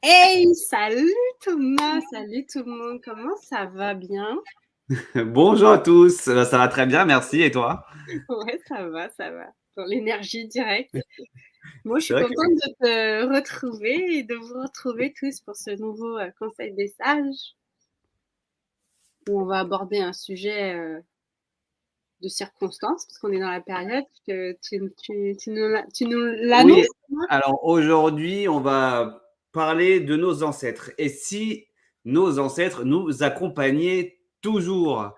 Hey, salut Thomas, salut tout le monde, comment ça va bien? Bonjour à tous, ça va très bien, merci. Et toi? Ouais, ça va. Dans l'énergie directe. Moi, je suis C'est vrai que contente de te retrouver et de vous retrouver tous pour ce nouveau Conseil des sages où on va aborder un sujet de circonstance parce qu'on est dans la période que tu nous oui, l'annonces, Thomas. alors aujourd'hui, on va parler de nos ancêtres. Et si nos ancêtres nous accompagnaient toujours?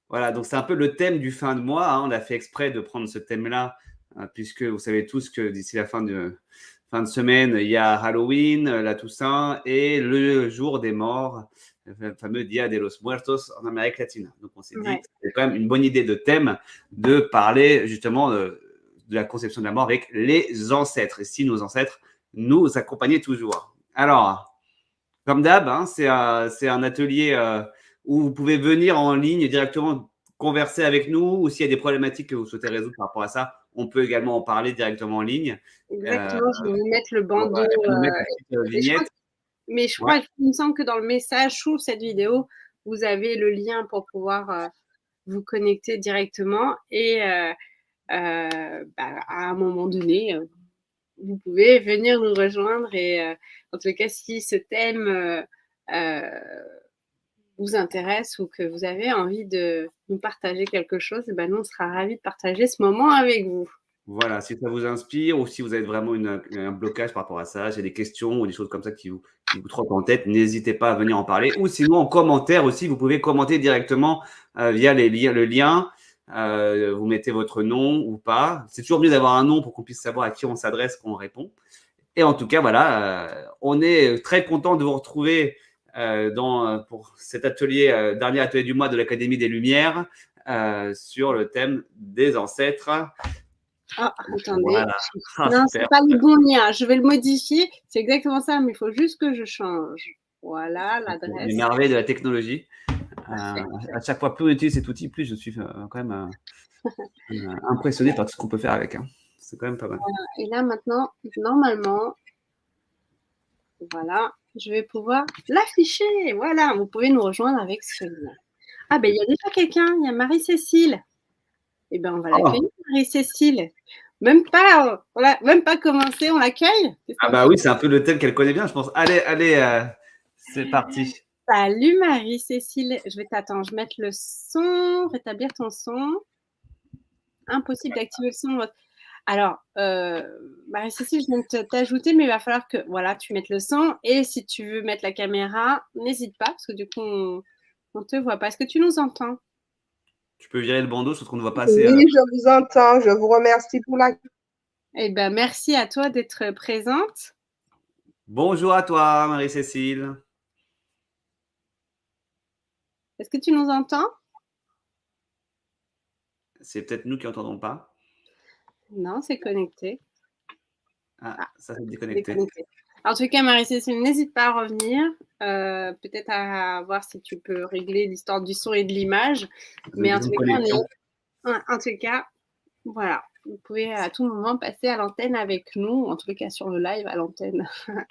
Voilà, donc c'est un peu le thème du fin de mois, hein. On a fait exprès de prendre ce thème-là, puisque vous savez tous que d'ici la fin de semaine, il y a Halloween, la Toussaint et le jour des morts, le fameux Dia de los Muertos en Amérique latine. Donc on s'est dit Ouais, que c'était quand même une bonne idée de thème de parler justement de la conception de la mort avec les ancêtres. Et si nos ancêtres nous accompagnaient toujours. Alors, comme d'hab, hein, c'est un atelier où vous pouvez venir en ligne directement converser avec nous, ou s'il y a des problématiques que vous souhaitez résoudre par rapport à ça, on peut également en parler directement en ligne. Euh, exactement. Je vais vous mettre le on va bandeau. nous mettre une petite Et je crois vignette. Mais je Ouais. crois, il me semble que dans le message sous cette vidéo, vous avez le lien pour pouvoir vous connecter directement et à un moment donné, vous pouvez venir nous rejoindre et en tout cas, si ce thème euh, vous intéresse ou que vous avez envie de nous partager quelque chose, eh ben nous, on sera ravis de partager ce moment avec vous. Voilà, si ça vous inspire ou si vous avez vraiment un blocage par rapport à ça, j'ai des questions ou des choses comme ça qui vous trottent en tête, n'hésitez pas à venir en parler. Ou sinon, en commentaire aussi, vous pouvez commenter directement via le lien. Vous mettez votre nom ou pas. C'est toujours mieux d'avoir un nom pour qu'on puisse savoir à qui on s'adresse quand on répond. Et en tout cas, voilà, on est très content de vous retrouver pour cet atelier, dernier atelier du mois de l'Académie des Lumières, sur le thème des ancêtres. Ah, attendez. Voilà. Ah, Non, c'est super. pas le bon lien. Je vais le modifier. C'est exactement ça, mais il faut juste que je change. Voilà Les l'adresse. merveilles de la technologie. Parfait. À chaque fois, plus on utilise cet outil, plus je suis quand même impressionné par tout ce qu'on peut faire avec, hein. C'est quand même pas mal. Et là maintenant, normalement, voilà, je vais pouvoir l'afficher. Voilà, vous pouvez nous rejoindre avec ce lien. Ah ben il y a déjà quelqu'un, il y a Marie-Cécile. Eh ben on va Oh. l'accueillir, Marie-Cécile. Même pas, on l'a même pas commencé, on l'accueille. Qu'est-ce Ah qu'on bah fait? oui, c'est un peu le thème qu'elle connaît bien, je pense. Allez, allez, c'est parti. Salut Marie-Cécile. Je vais t'attendre, je vais mettre le son, rétablir ton son. Impossible d'activer le son. Alors, Marie-Cécile, je viens de t'ajouter, mais il va falloir que voilà, tu mettes le son. Et si tu veux mettre la caméra, n'hésite pas, parce que du coup, on te voit pas. Est-ce que tu nous entends? Tu peux virer le bandeau, sauf qu'on ne voit pas assez. Oui, je vous entends. Je vous remercie pour la... Eh ben, merci à toi d'être présente. Bonjour à toi, Marie-Cécile. Est-ce que tu nous entends? C'est peut-être nous qui n'entendons pas. Non, c'est connecté. Ah, Ah, ça s'est déconnecté. déconnecté. En tout cas, Marie-Cécile, n'hésite pas à revenir. Peut-être à voir si tu peux régler l'histoire du son et de l'image. Mais en Ils tout ont une cas, connexion. en tout cas, voilà. Vous pouvez à tout moment passer à l'antenne avec nous, en tout cas sur le live à l'antenne.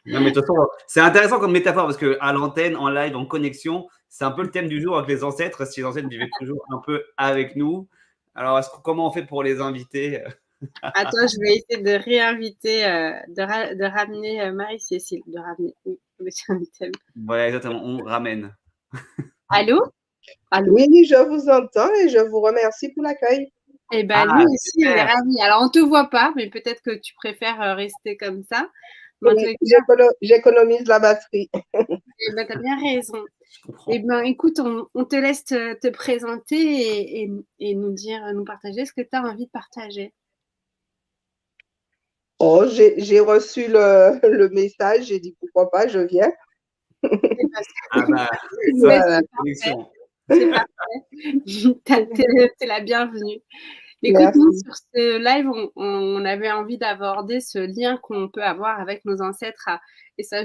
Non, mais de toute façon, c'est intéressant comme métaphore parce qu'à l'antenne, en live, en connexion, c'est un peu le thème du jour avec les ancêtres. Si les ancêtres vivaient toujours un peu avec nous, alors comment on fait pour les inviter? Attends, je vais essayer de réinviter, de ramener Marie-Cécile. De ramener, oui, Voilà, exactement, on ramène. Allô? Allô? Oui, je vous entends et je vous remercie pour l'accueil. Eh ben, nous Ah, aussi, on est super. ravis. Alors, on te voit pas, mais peut-être que tu préfères rester comme ça. Mais en tous Oui, les cas, j'économise la batterie. eh ben, tu as bien raison. Je Eh comprends. ben, écoute, on te laisse te présenter et nous dire, nous partager ce que tu as envie de partager. Oh, j'ai reçu le message, j'ai dit pourquoi pas, je viens. Eh ben, Ah bah, ça, c'est Voilà, une connexion. c'est parfait. T'es la bienvenue. Écoute, nous, merci. sur ce live, on avait envie d'aborder ce lien qu'on peut avoir avec nos ancêtres. Et ça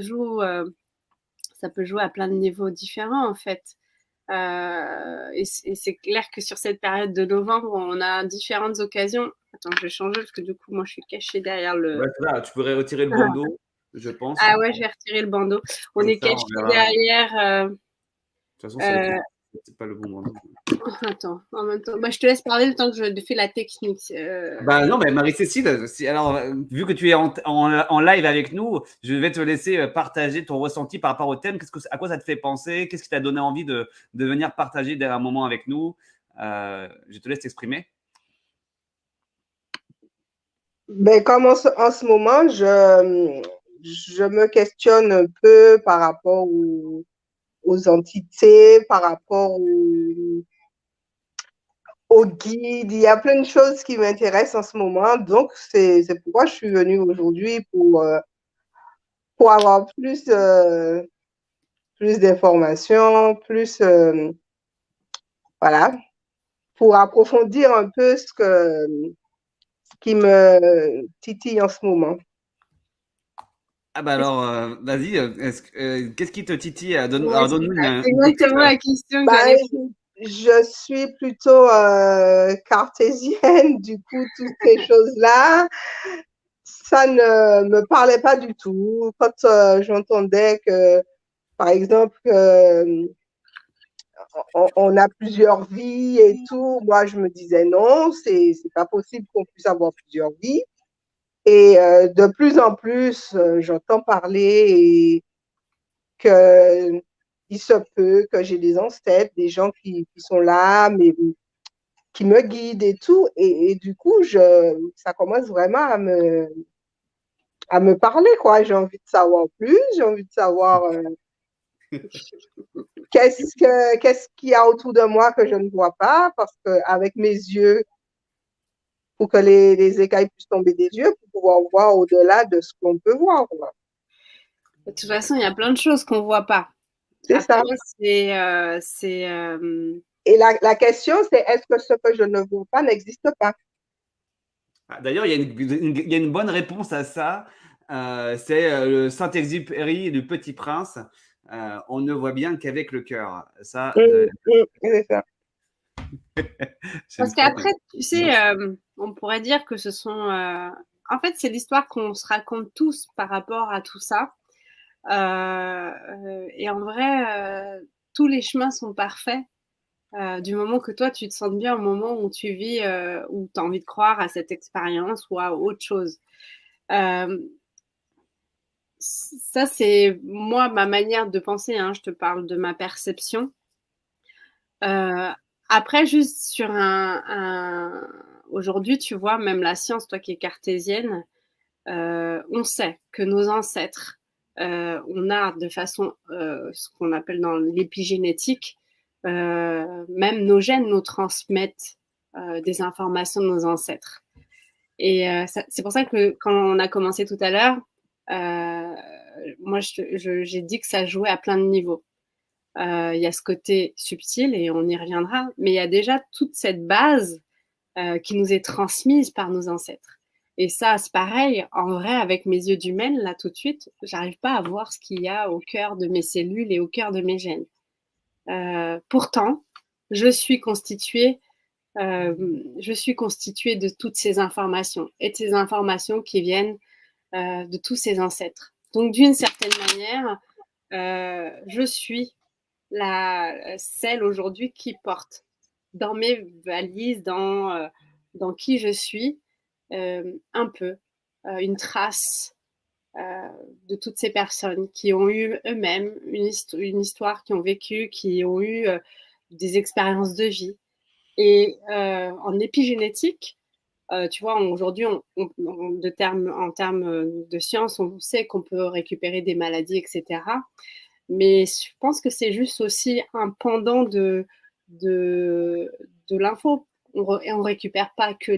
peut jouer à plein de niveaux différents, en fait. Et c'est clair que sur cette période de novembre, on a différentes occasions. Attends, je vais changer parce que du coup, moi, je suis cachée derrière Ouais, le. c'est ça, tu pourrais retirer le bandeau. je pense. Ah ouais, je vais retirer le bandeau. On Comme est ça, on caché verra. derrière. De toute façon, Euh, c'est pas le bon moment. attends, en même temps, je te laisse parler le temps que je fais la technique. Bah non, mais Marie-Cécile, alors, vu que tu es en live avec nous, je vais te laisser partager ton ressenti par rapport au thème. À quoi ça te fait penser? Qu'est-ce qui t'a donné envie de venir partager un moment avec nous? Je te laisse t'exprimer. Ben, comme en ce moment, je me questionne un peu par rapport aux entités, par rapport aux guides. Il y a plein de choses qui m'intéressent en ce moment. Donc, c'est pourquoi je suis venue aujourd'hui pour avoir plus d'informations, voilà, pour approfondir un peu ce qui me titille en ce moment. Ah bah alors, vas-y, qu'est-ce qui te titille? Ouais, Alors, donne-nous c'est une petite. exactement la question que Ben, j'allais je suis plutôt cartésienne, du coup, toutes ces choses-là, ça ne me parlait pas du tout. Quand j'entendais que, par exemple, on a plusieurs vies et tout, moi, je me disais non, c'est pas possible qu'on puisse avoir plusieurs vies. Et de plus en plus, j'entends parler et que il se peut que j'ai des ancêtres, des gens qui sont là, mais qui me guident et tout. Et du coup, ça commence vraiment à me parler, quoi. J'ai envie de savoir plus, j'ai envie de savoir qu'est-ce qu'il y a autour de moi que je ne vois pas, parce qu'avec mes yeux, pour que les écailles puissent tomber des yeux, pour pouvoir voir au-delà de ce qu'on peut voir, quoi. De toute façon, il y a plein de choses qu'on voit pas. C'est Après, ça. c'est Et la question, c'est est-ce que ce que je ne vois pas n'existe pas? Ah, d'ailleurs, il y a une bonne réponse à ça. C'est le Saint-Exupéry du Petit Prince. On ne voit bien qu'avec le cœur. Ça, C'est ça. j'aime parce trop. qu'après, tu sais, on pourrait dire que ce sont. En fait, c'est l'histoire qu'on se raconte tous par rapport à tout ça. Et en vrai, tous les chemins sont parfaits. Du moment que toi, tu te sens bien au moment où tu vis, où tu as envie de croire à cette expérience ou à autre chose. Euh, Ça, c'est moi, ma manière de penser, hein. Je te parle de ma perception. Euh, Après, juste sur aujourd'hui, tu vois, même la science, toi qui es cartésienne, on sait que nos ancêtres, on a de façon, ce qu'on appelle dans l'épigénétique, même nos gènes nous transmettent des informations de nos ancêtres. Et c'est pour ça que quand on a commencé tout à l'heure, moi, j'ai dit que ça jouait à plein de niveaux. Il y a ce côté subtil et on y reviendra, mais il y a déjà toute cette base qui nous est transmise par nos ancêtres. Et ça, c'est pareil, en vrai, avec mes yeux d'humaine, là tout de suite, j'arrive pas à voir ce qu'il y a au cœur de mes cellules et au cœur de mes gènes. Pourtant, je suis constituée de toutes ces informations et de ces informations qui viennent de tous ces ancêtres. Donc, d'une certaine manière, je suis celle aujourd'hui qui porte dans mes valises, dans qui je suis, un peu une trace de toutes ces personnes qui ont eu eux-mêmes une histoire, qui ont vécu, qui ont eu des expériences de vie. Et en épigénétique, tu vois, aujourd'hui, en termes de science, on sait qu'on peut récupérer des maladies, etc. Mais je pense que c'est juste aussi un pendant de, de l'info. Et on récupère pas que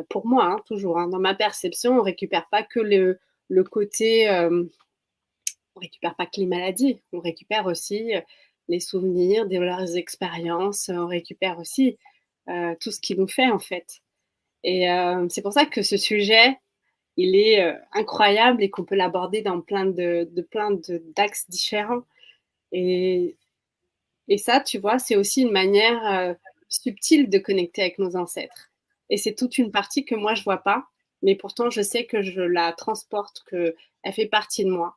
pour moi, hein, toujours, hein, dans ma perception, on récupère pas que le côté, on récupère pas que les maladies, on récupère aussi les souvenirs de leurs expériences, on récupère aussi tout ce qui nous fait en fait. Et c'est pour ça que ce sujet, il est incroyable et qu'on peut l'aborder dans plein d'axes différents. Et, et ça, tu vois, c'est aussi une manière subtile de connecter avec nos ancêtres. Et c'est toute une partie que moi, je vois pas, mais pourtant je sais que je la transporte, qu'elle fait partie de moi.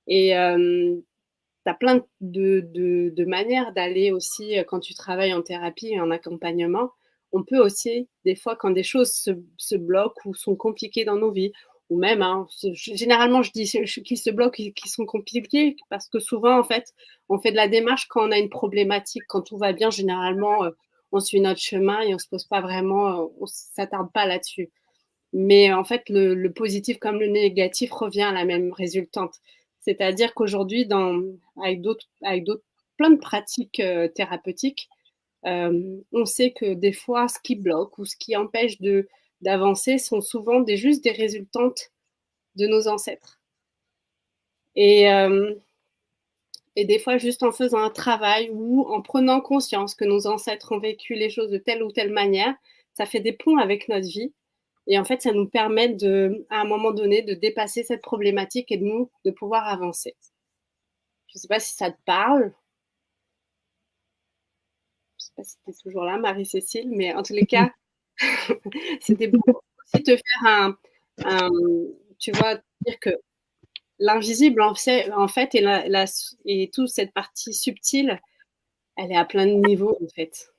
Et tu as plein de manières d'aller aussi, quand tu travailles en thérapie et en accompagnement. On peut aussi, des fois, quand des choses se bloquent ou sont compliquées dans nos vies, ou même, hein, généralement, je dis qui se bloquent et qui sont compliquées, parce que souvent, en fait, on fait de la démarche quand on a une problématique. Quand tout va bien, généralement, on suit notre chemin et on se pose pas vraiment, on s'attarde pas là-dessus. Mais en fait, le positif comme le négatif revient à la même résultante. C'est-à-dire qu'aujourd'hui, avec d'autres, plein de pratiques thérapeutiques, on sait que des fois, ce qui bloque ou ce qui empêche d'avancer sont souvent juste des résultantes de nos ancêtres. Et, et des fois, juste en faisant un travail ou en prenant conscience que nos ancêtres ont vécu les choses de telle ou telle manière, ça fait des ponts avec notre vie. Et en fait, ça nous permet à un moment donné de dépasser cette problématique et de pouvoir avancer. Je ne sais pas si ça te parle. Je ne sais pas si tu es toujours là, Marie-Cécile, mais en tous les cas, c'était pour aussi te faire tu vois, dire que l'invisible, en fait, et toute cette partie subtile, elle est à plein de niveaux, en fait.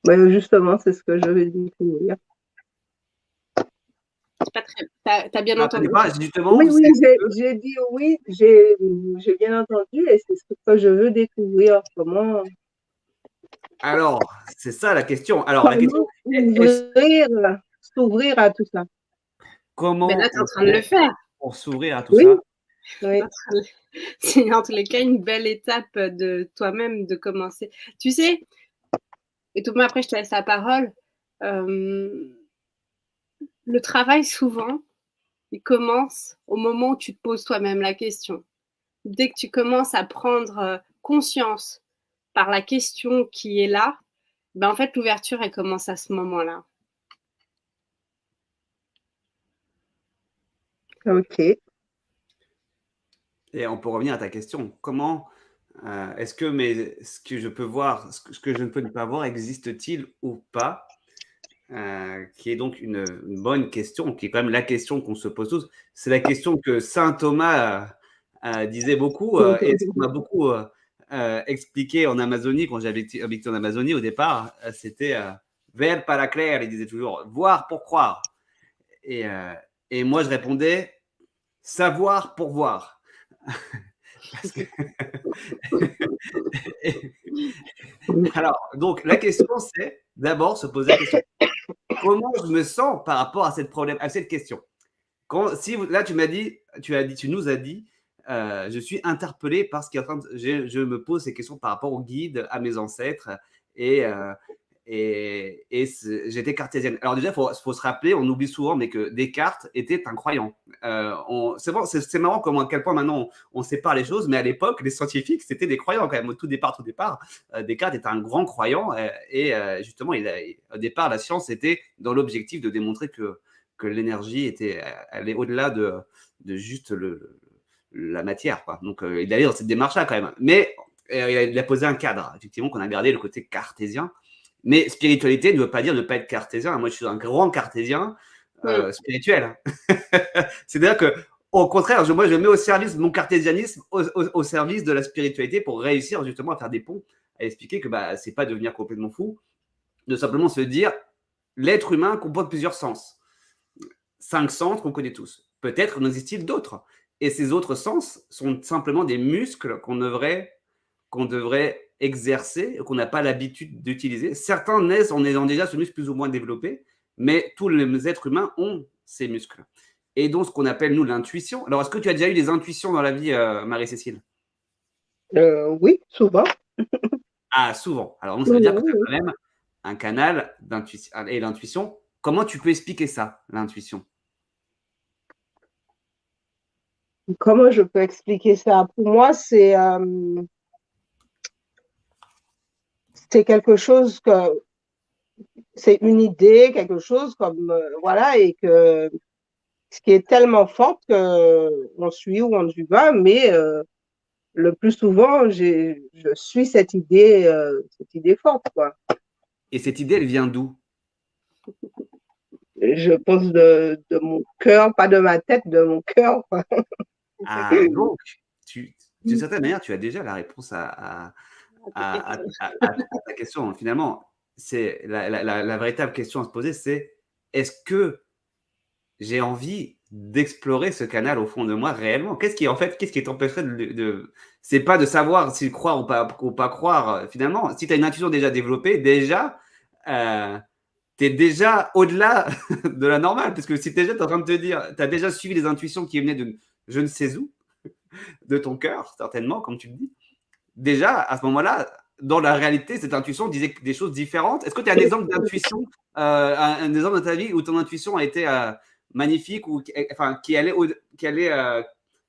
Justement, c'est ce que je vais découvrir. C'est pas très... T'as bien entendu? Justement, oui, j'ai dit oui, j'ai bien entendu et c'est ce que je veux découvrir. Comment... Alors, c'est ça la question. Alors, la question s'ouvrir à tout ça. Comment là, tu es en train de le faire. Pour s'ouvrir à tout ça. Oui. C'est en tous les cas une belle étape de toi-même de commencer. Tu sais, et Thomas, après je te laisse la parole, le travail souvent, il commence au moment où tu te poses toi-même la question. Dès que tu commences à prendre conscience par la question qui est là, ben en fait l'ouverture elle commence à ce moment-là. Ok. Et on peut revenir à ta question. Comment est-ce que ce que je peux voir, ce que je ne peux pas voir, existe-t-il ou pas? Qui est donc une bonne question, qui est quand même la question qu'on se pose tous. C'est la question que saint Thomas disait beaucoup et ce qu'on m'a beaucoup expliqué en Amazonie, quand j'ai habité en Amazonie au départ, c'était ver para creer, il disait toujours, voir pour croire. Et moi, je répondais, savoir pour voir. Parce que... Alors, donc, la question, c'est d'abord se poser la question. Comment je me sens par rapport à cette question? Là, tu nous as dit, je suis interpellé par ce qui est en train de... Je me pose ces questions par rapport au guide, à mes ancêtres, et j'étais cartésienne. Alors déjà, il faut se rappeler, on oublie souvent, mais que Descartes était un croyant. C'est marrant comment à quel point maintenant on sépare les choses, mais à l'époque, les scientifiques, c'était des croyants quand même. Au tout départ, Descartes était un grand croyant, et justement, au départ, la science était dans l'objectif de démontrer que l'énergie elle est au-delà de juste la matière, quoi. Donc, il allait dans cette démarche-là quand même. Mais il a posé un cadre, effectivement, qu'on a gardé le côté cartésien. Mais spiritualité ne veut pas dire ne pas être cartésien. Moi, je suis un grand cartésien spirituel. C'est-à-dire que, au contraire, moi, je mets au service de mon cartésianisme, au service de la spiritualité pour réussir justement à faire des ponts, à expliquer que c'est pas devenir complètement fou, de simplement se dire l'être humain comporte plusieurs sens. 5 sens qu'on connaît tous. Peut-être en existe-t-il d'autres. Et ces autres sens sont simplement des muscles qu'on devrait exercer, qu'on n'a pas l'habitude d'utiliser. Certains naissent en ayant déjà ce muscle plus ou moins développé, mais tous les êtres humains ont ces muscles. Et donc, ce qu'on appelle, nous, l'intuition. Alors, est-ce que tu as déjà eu des intuitions dans la vie, Marie-Cécile? Oui, souvent. Ah, souvent. Alors, donc, ça veut dire que tu as quand même un canal d'intuition. Et l'intuition, comment tu peux expliquer ça, l'intuition? Comment je peux expliquer ça? Pour moi, c'est quelque chose c'est une idée, quelque chose comme, voilà, et que ce qui est tellement fort qu'on suit ou on ne suit pas, mais le plus souvent, je suis cette idée forte, quoi. Et cette idée, elle vient d'où? je pense de mon cœur, pas de ma tête, de mon cœur. Ah, donc, d'une certaine manière, tu as déjà la réponse à ta question. Finalement, c'est la véritable question à se poser, c'est est-ce que j'ai envie d'explorer ce canal au fond de moi réellement? Qu'est-ce qui t'empêcherait c'est pas de savoir si croire ou pas croire. Finalement, si tu as une intuition déjà développée, déjà, tu es déjà au-delà de la normale. Parce que si déjà, tu es en train de te dire, tu as déjà suivi les intuitions qui venaient de je ne sais où, de ton cœur, certainement, comme tu le dis. Déjà, à ce moment-là, dans la réalité, cette intuition disait des choses différentes. Est-ce que tu as un exemple d'intuition, un exemple de ta vie où ton intuition a été magnifique ou enfin, qui allait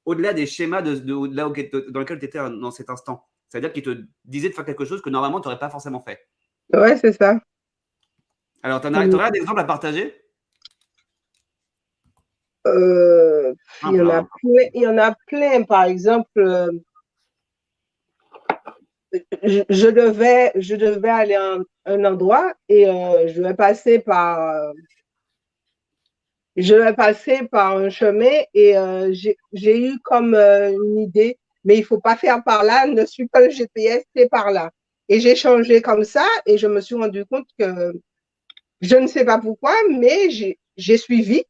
au-delà des schémas là dans lesquels tu étais dans cet instant? C'est-à-dire qu'il te disait de faire quelque chose que normalement, tu n'aurais pas forcément fait. Ouais, c'est ça. Alors, tu aurais un exemple à partager? Il y en a plein. Par exemple, je devais aller à un endroit et je vais passer par un chemin et j'ai eu comme une idée, mais il faut pas faire par là, ne suis pas le GPS, c'est par là. Et j'ai changé comme ça et je me suis rendu compte que je ne sais pas pourquoi, mais j'ai suivi,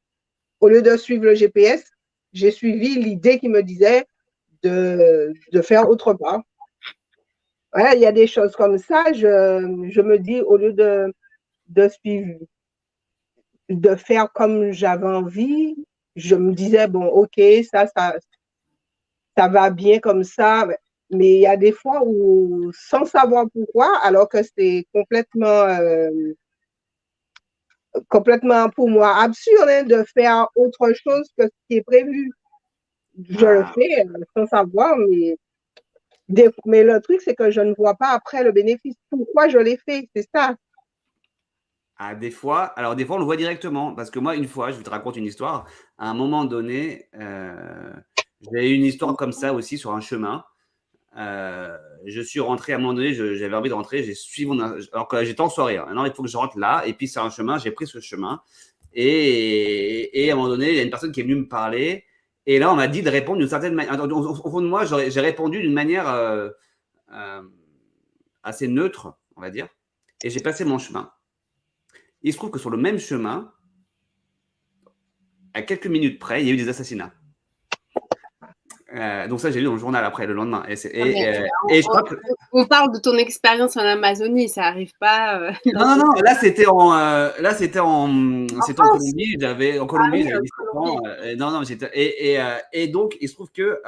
au lieu de suivre le GPS, j'ai suivi l'idée qui me disait de faire autre part. Ouais, il y a des choses comme ça, je me dis, au lieu de suivre, de faire comme j'avais envie, je me disais, bon, OK, ça va bien comme ça. Mais il y a des fois où, sans savoir pourquoi, alors que c'est complètement pour moi absurde hein, de faire autre chose que ce qui est prévu. Je le fais sans savoir, mais le truc, c'est que je ne vois pas après le bénéfice. Pourquoi je l'ai fait? C'est ça. Ah, des fois, alors des fois, on le voit directement. Parce que moi, une fois, je te raconte une histoire. À un moment donné, j'ai eu une histoire comme ça aussi sur un chemin. Je suis rentré à un moment donné, j'avais envie de rentrer, j'ai suivi alors que j'étais en soirée. Hein. Non, il faut que je rentre là. Et puis, c'est un chemin, j'ai pris ce chemin. Et à un moment donné, il y a une personne qui est venue me parler. Et là, on m'a dit de répondre d'une certaine manière. Au fond de moi, j'ai répondu d'une manière assez neutre, on va dire. Et j'ai passé mon chemin. Il se trouve que sur le même chemin, à quelques minutes près, il y a eu des assassinats. Donc ça, j'ai lu dans le journal après, le lendemain. Je crois que... On parle de ton expérience en Amazonie, ça n'arrive pas. Non, là c'était en Colombie. J'avais 17 ans. Et donc, il se trouve que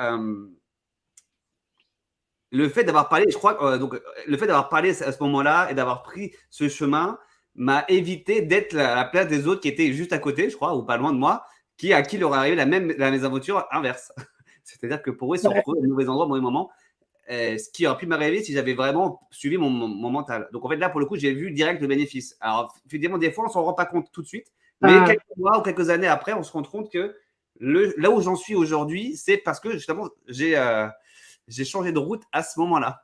le fait d'avoir parlé, je crois, donc le fait d'avoir parlé à ce moment-là et d'avoir pris ce chemin m'a évité d'être à la place des autres qui étaient juste à côté, je crois, ou pas loin de moi, à qui leur arrivait la mésaventure inverse. C'est-à-dire que pour eux, ils se retrouvaient au mauvais endroit, au mauvais moment. Ce qui aurait pu m'arriver si j'avais vraiment suivi mon mental. Donc en fait, là, pour le coup, j'ai vu direct le bénéfice. Alors, finalement, des fois, on ne s'en rend pas compte tout de suite, mais quelques mois ou quelques années après, on se rend compte que là où j'en suis aujourd'hui, c'est parce que justement, j'ai changé de route à ce moment-là.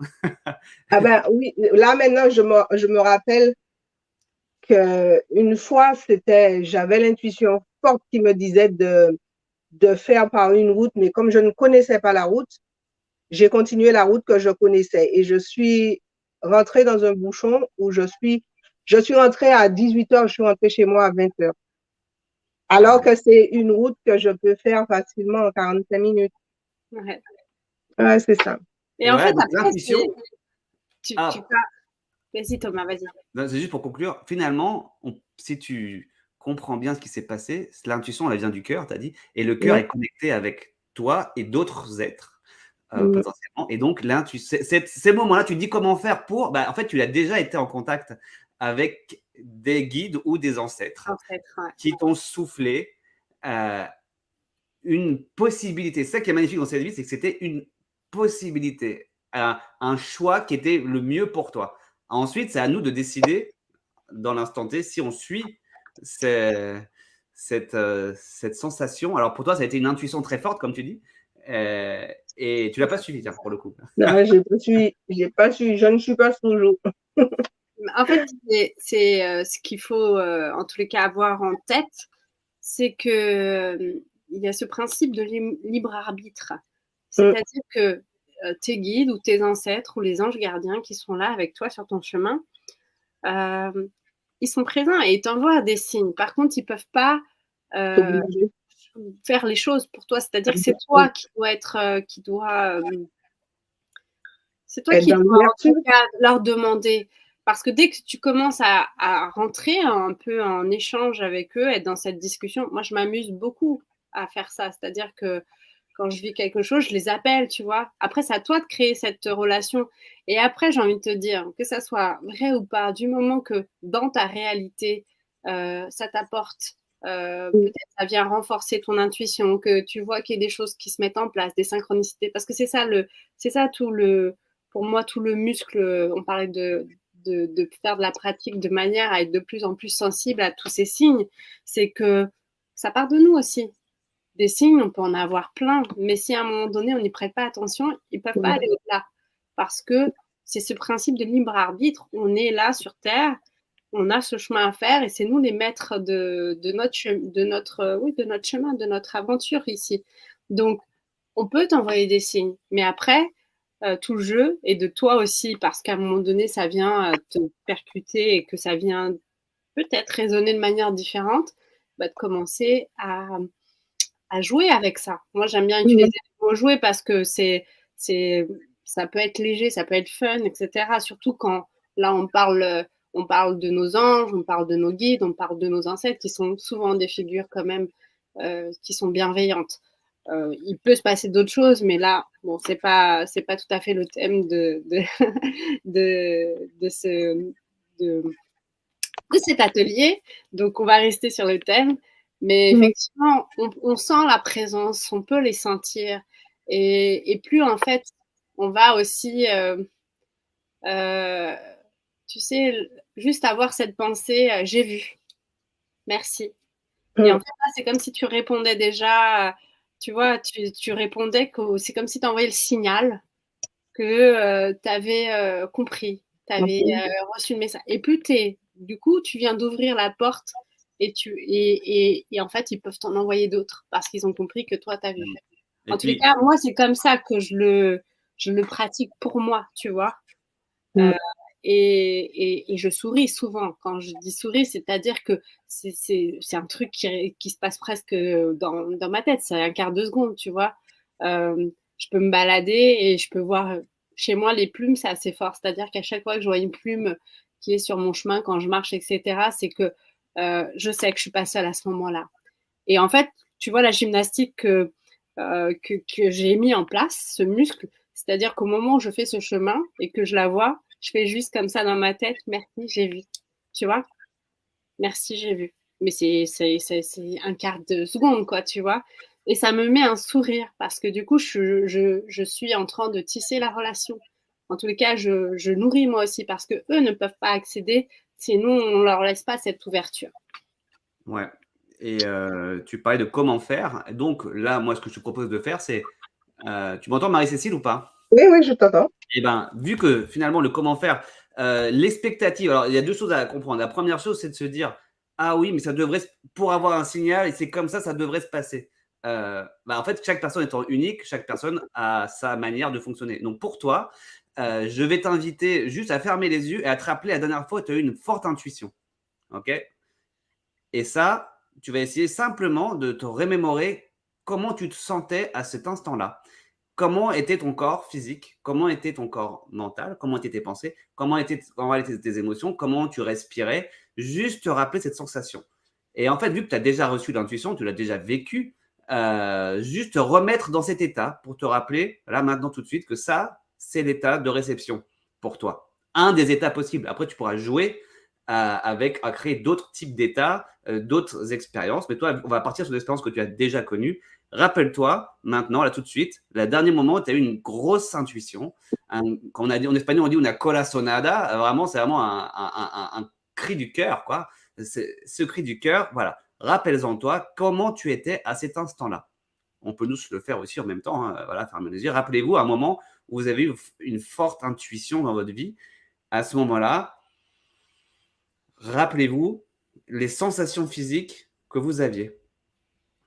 Ah ben oui, là maintenant, je me rappelle qu'une fois, j'avais l'intuition forte qui me disait de faire par une route, mais comme je ne connaissais pas la route, j'ai continué la route que je connaissais et je suis rentrée dans un bouchon où je suis rentrée à 18h, je suis rentrée chez moi à 20h. Alors que c'est une route que je peux faire facilement en 45 minutes. Ouais. Ouais, c'est ça. Et en fait, après, l'intuition. Vas-y Thomas, vas-y. C'est juste pour conclure. Finalement, si tu comprends bien ce qui s'est passé, l'intuition, elle vient du cœur, tu as dit, et le cœur est connecté avec toi et d'autres êtres potentiellement. Et donc, ces moments-là, tu te dis comment faire pour… en fait, tu as déjà été en contact avec des guides ou des ancêtres qui t'ont soufflé une possibilité. C'est ça qui est magnifique dans cette vie, c'est que c'était une possibilité, un choix qui était le mieux pour toi. Ensuite, c'est à nous de décider dans l'instant T si on suit cette sensation. Alors pour toi, ça a été une intuition très forte, comme tu dis, et tu l'as pas suivi, tiens, pour le coup. Non, j'ai pas suivi, je ne suis pas toujours. En fait, c'est ce qu'il faut en tous les cas avoir en tête, c'est que il y a ce principe de libre arbitre. C'est-à-dire que tes guides ou tes ancêtres ou les anges gardiens qui sont là avec toi sur ton chemin, ils sont présents et ils t'envoient des signes. Par contre, ils ne peuvent pas faire les choses pour toi. C'est-à-dire que c'est toi qui dois être, c'est toi qui dois en tout cas leur demander. Parce que dès que tu commences à rentrer un peu en échange avec eux, être dans cette discussion, moi je m'amuse beaucoup à faire ça. C'est-à-dire que quand je vis quelque chose, je les appelle, tu vois. Après, c'est à toi de créer cette relation. Et après, j'ai envie de te dire, que ça soit vrai ou pas, du moment que dans ta réalité, ça t'apporte, peut-être ça vient renforcer ton intuition, que tu vois qu'il y a des choses qui se mettent en place, des synchronicités. Parce que c'est ça tout le, pour moi, tout le muscle. On parlait de faire de la pratique de manière à être de plus en plus sensible à tous ces signes. C'est que ça part de nous aussi. Des signes, on peut en avoir plein, mais si à un moment donné, on n'y prête pas attention, ils ne peuvent pas aller au-delà. Parce que c'est ce principe de libre arbitre. On est là sur Terre, on a ce chemin à faire et c'est nous les maîtres de notre chemin, de notre aventure ici. Donc, on peut t'envoyer des signes, mais après, tout le jeu, et de toi aussi, parce qu'à un moment donné, ça vient te percuter et que ça vient peut-être résonner de manière différente, de commencer à jouer avec ça. Moi, j'aime bien utiliser le mot jouer parce que ça peut être léger, ça peut être fun, etc. Surtout quand là, on parle de nos anges, on parle de nos guides, on parle de nos ancêtres qui sont souvent des figures quand même qui sont bienveillantes. Il peut se passer d'autres choses, mais là, bon, c'est pas tout à fait le thème de cet atelier. Donc, on va rester sur le thème. Mais effectivement, on sent la présence, on peut les sentir. Et plus, en fait, on va aussi, tu sais, juste avoir cette pensée, j'ai vu, merci. Et en fait, là, c'est comme si tu répondais déjà, tu vois, tu répondais que c'est comme si tu envoyais le signal que tu avais compris, tu avais reçu le message. Et plus du coup, tu viens d'ouvrir la porte et en fait, ils peuvent t'en envoyer d'autres parce qu'ils ont compris que toi, tu as vu. En tous les cas, moi, c'est comme ça que je le pratique pour moi, tu vois. Et je souris souvent. Quand je dis souris, c'est-à-dire que c'est un truc qui se passe presque dans ma tête. C'est un quart de seconde, tu vois. Je peux me balader et je peux voir. Chez moi, les plumes, c'est assez fort. C'est-à-dire qu'à chaque fois que je vois une plume qui est sur mon chemin quand je marche, etc., c'est que je sais que je suis pas seule à ce moment-là. Et en fait, tu vois, la gymnastique que j'ai mis en place, ce muscle, c'est-à-dire qu'au moment où je fais ce chemin et que je la vois, je fais juste comme ça dans ma tête, merci, j'ai vu. Tu vois? Merci, j'ai vu. Mais c'est un quart de seconde, quoi, tu vois? Et ça me met un sourire parce que du coup, je suis en train de tisser la relation. En tous les cas, je nourris moi aussi parce que eux ne peuvent pas accéder, sinon on ne leur laisse pas cette ouverture. Ouais. Et tu parlais de comment faire. Donc là, moi, ce que je te propose de faire, c'est. Tu m'entends, Marie-Cécile, ou pas? Oui, je t'entends. Eh bien, vu que finalement, le comment faire, l'expectative, alors il y a deux choses à comprendre. La première chose, c'est de se dire, ah oui, mais ça devrait, pour avoir un signal, et c'est comme ça devrait se passer. En fait, chaque personne étant unique, chaque personne a sa manière de fonctionner. Donc pour toi, je vais t'inviter juste à fermer les yeux et à te rappeler la dernière fois où tu as eu une forte intuition. OK? Et ça, tu vas essayer simplement de te remémorer comment tu te sentais à cet instant-là. Comment était ton corps physique? Comment était ton corps mental? Comment étaient tes pensées? Comment étaient tes émotions? Comment tu respirais? Juste te rappeler cette sensation. Et en fait, vu que tu as déjà reçu l'intuition, tu l'as déjà vécu, juste te remettre dans cet état pour te rappeler, là, maintenant, tout de suite, que ça, c'est l'état de réception pour toi. Un des états possibles. Après, tu pourras jouer à créer d'autres types d'états, d'autres expériences. Mais toi, on va partir sur des expériences que tu as déjà connues. Rappelle-toi maintenant, là tout de suite, le dernier moment où tu as eu une grosse intuition. Quand on a dit, en espagnol, on dit una corazonada. Vraiment, c'est vraiment un cri du cœur, quoi. Ce cri du cœur, voilà. Rappelle-en toi comment tu étais à cet instant-là. On peut nous le faire aussi en même temps, hein, voilà, fermez les yeux. Rappelez-vous un moment où vous avez eu une forte intuition dans votre vie. À ce moment-là, rappelez-vous les sensations physiques que vous aviez.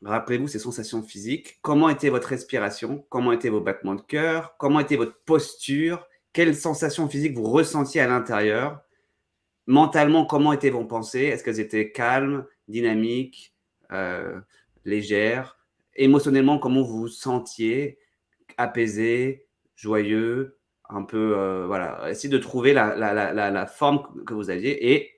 Rappelez-vous ces sensations physiques. Comment était votre respiration? Comment étaient vos battements de cœur? Comment était votre posture? Quelles sensations physiques vous ressentiez à l'intérieur? Mentalement, comment étaient vos pensées? Est-ce qu'elles étaient calmes, dynamiques, euh, légères? Émotionnellement, comment vous vous sentiez? Apaisé, joyeux, un peu, voilà. Essayez de trouver la forme que vous aviez et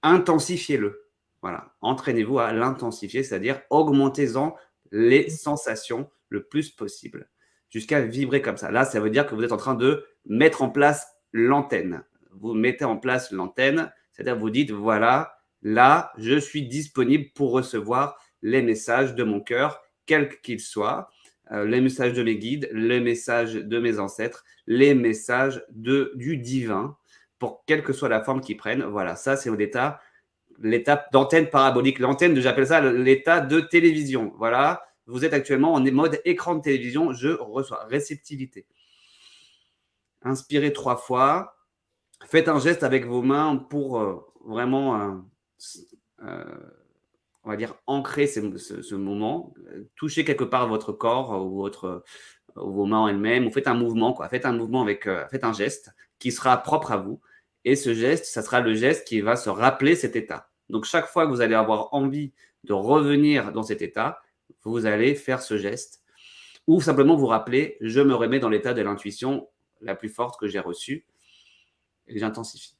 intensifiez-le. Voilà. Entraînez-vous à l'intensifier, c'est-à-dire augmentez-en les sensations le plus possible jusqu'à vibrer comme ça. Là, ça veut dire que vous êtes en train de mettre en place l'antenne. Vous mettez en place l'antenne, c'est-à-dire vous dites, voilà, là, je suis disponible pour recevoir les messages de mon cœur, quels qu'ils soient, les messages de mes guides, les messages de mes ancêtres, les messages du divin, pour quelle que soit la forme qu'ils prennent. Voilà, ça, c'est l'étape d'antenne parabolique. L'antenne, j'appelle ça l'état de télévision. Voilà, vous êtes actuellement en mode écran de télévision, je reçois. Réceptivité. Inspirez 3 fois. Faites un geste avec vos mains pour vraiment, on va dire, ancrer ce moment. Touchez quelque part votre corps ou vos mains en elles-mêmes, ou faites un mouvement, quoi. Faites un mouvement faites un geste qui sera propre à vous. Et ce geste, ça sera le geste qui va se rappeler cet état. Donc, chaque fois que vous allez avoir envie de revenir dans cet état, vous allez faire ce geste. Ou simplement vous rappeler, je me remets dans l'état de l'intuition la plus forte que j'ai reçue et j'intensifie.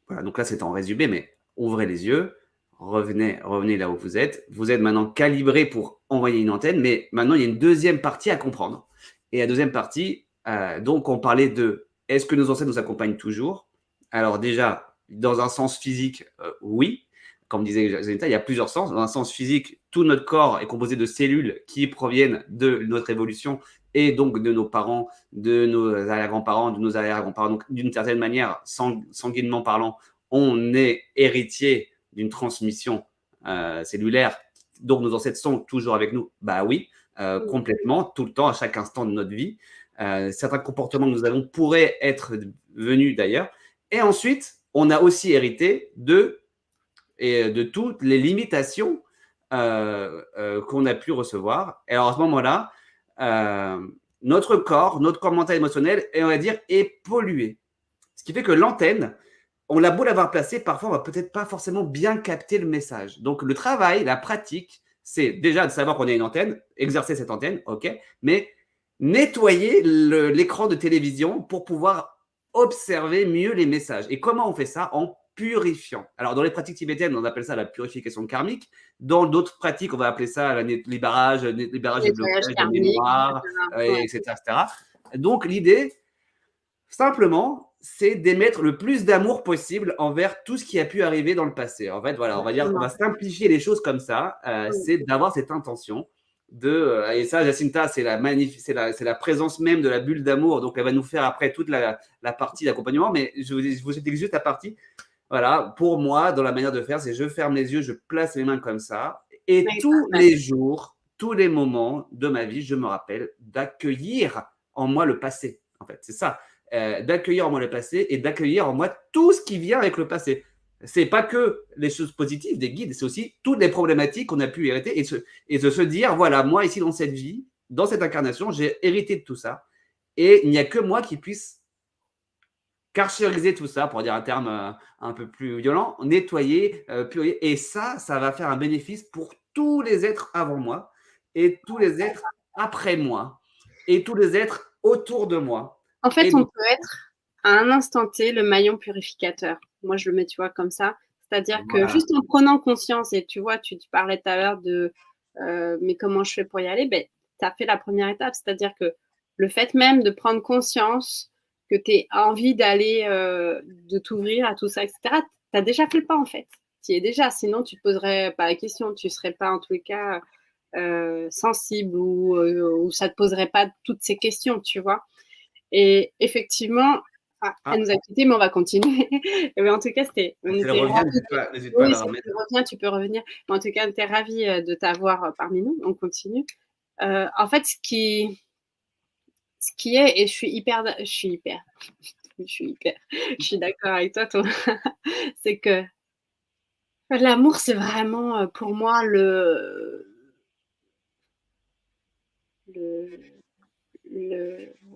Voilà, donc là, c'est en résumé, mais ouvrez les yeux, revenez là où vous êtes. Vous êtes maintenant calibré pour envoyer une antenne, mais maintenant, il y a une deuxième partie à comprendre. Et la deuxième partie, donc, on parlait de est-ce que nos ancêtres nous accompagnent toujours? Alors déjà, dans un sens physique, oui. Comme disait Zenita, il y a plusieurs sens. Dans un sens physique, tout notre corps est composé de cellules qui proviennent de notre évolution et donc de nos parents, de nos arrière-grands-parents, de nos arrière-grands-parents. Donc, d'une certaine manière, sanguinement parlant, on est héritier d'une transmission cellulaire. Donc, nos ancêtres sont toujours avec nous. Bah oui, complètement, tout le temps, à chaque instant de notre vie. Certains comportements que nous avons pourraient être venus d'ailleurs. Et ensuite, on a aussi hérité de toutes les limitations qu'on a pu recevoir. Et alors à ce moment-là, notre corps mental émotionnel, on va dire, est pollué. Ce qui fait que l'antenne, on l'a beau l'avoir placée, parfois on va peut-être pas forcément bien capter le message. Donc le travail, la pratique, c'est déjà de savoir qu'on a une antenne, exercer cette antenne, ok, mais nettoyer l'écran de télévision pour pouvoir observer mieux les messages. Et comment on fait ça? En purifiant. Alors, dans les pratiques tibétaines, on appelle ça la purification karmique. Dans d'autres pratiques, on va appeler ça les barrages des blocages, de mémoire, etc., etc. Donc, l'idée, simplement, c'est d'émettre le plus d'amour possible envers tout ce qui a pu arriver dans le passé. En fait, voilà, on va simplifier les choses comme ça. C'est d'avoir cette intention et ça, Jacinta, c'est la présence même de la bulle d'amour. Donc, elle va nous faire après toute la partie d'accompagnement. Mais je vous explique juste la partie. Voilà, pour moi, dans la manière de faire, c'est je ferme les yeux, je place les mains comme ça. Et tous les jours, tous les moments de ma vie, je me rappelle d'accueillir en moi le passé. En fait, c'est ça. D'accueillir en moi le passé et d'accueillir en moi tout ce qui vient avec le passé. C'est pas que les choses positives des guides, c'est aussi toutes les problématiques qu'on a pu hériter et de se dire, voilà, moi ici dans cette vie, dans cette incarnation, j'ai hérité de tout ça et il n'y a que moi qui puisse carchériser tout ça, pour dire un terme un peu plus violent, nettoyer, purifier. Et ça va faire un bénéfice pour tous les êtres avant moi et tous les êtres après moi et tous les êtres autour de moi. En fait, on peut être à un instant T le maillon purificateur. Moi, je le mets, tu vois, comme ça. C'est-à-dire que juste en prenant conscience, et tu vois, tu parlais tout à l'heure de mais comment je fais pour y aller, ben, tu as fait la première étape. C'est-à-dire que le fait même de prendre conscience que tu as envie d'aller, de t'ouvrir à tout ça, etc., tu as déjà fait le pas, en fait. Tu y es déjà. Sinon, tu ne te poserais pas la question. Tu ne serais pas, en tous les cas, sensible ou ça ne te poserait pas toutes ces questions, tu vois. Et effectivement, elle nous a quittés, mais on va continuer. Mais en tout cas, c'était. Si elle revient, n'hésite pas à la remettre. Tu peux revenir. Mais en tout cas, on était ravis de t'avoir parmi nous. On continue. En fait, ce qui est, et je suis hyper. Je suis d'accord avec toi. C'est que l'amour, c'est vraiment pour moi le,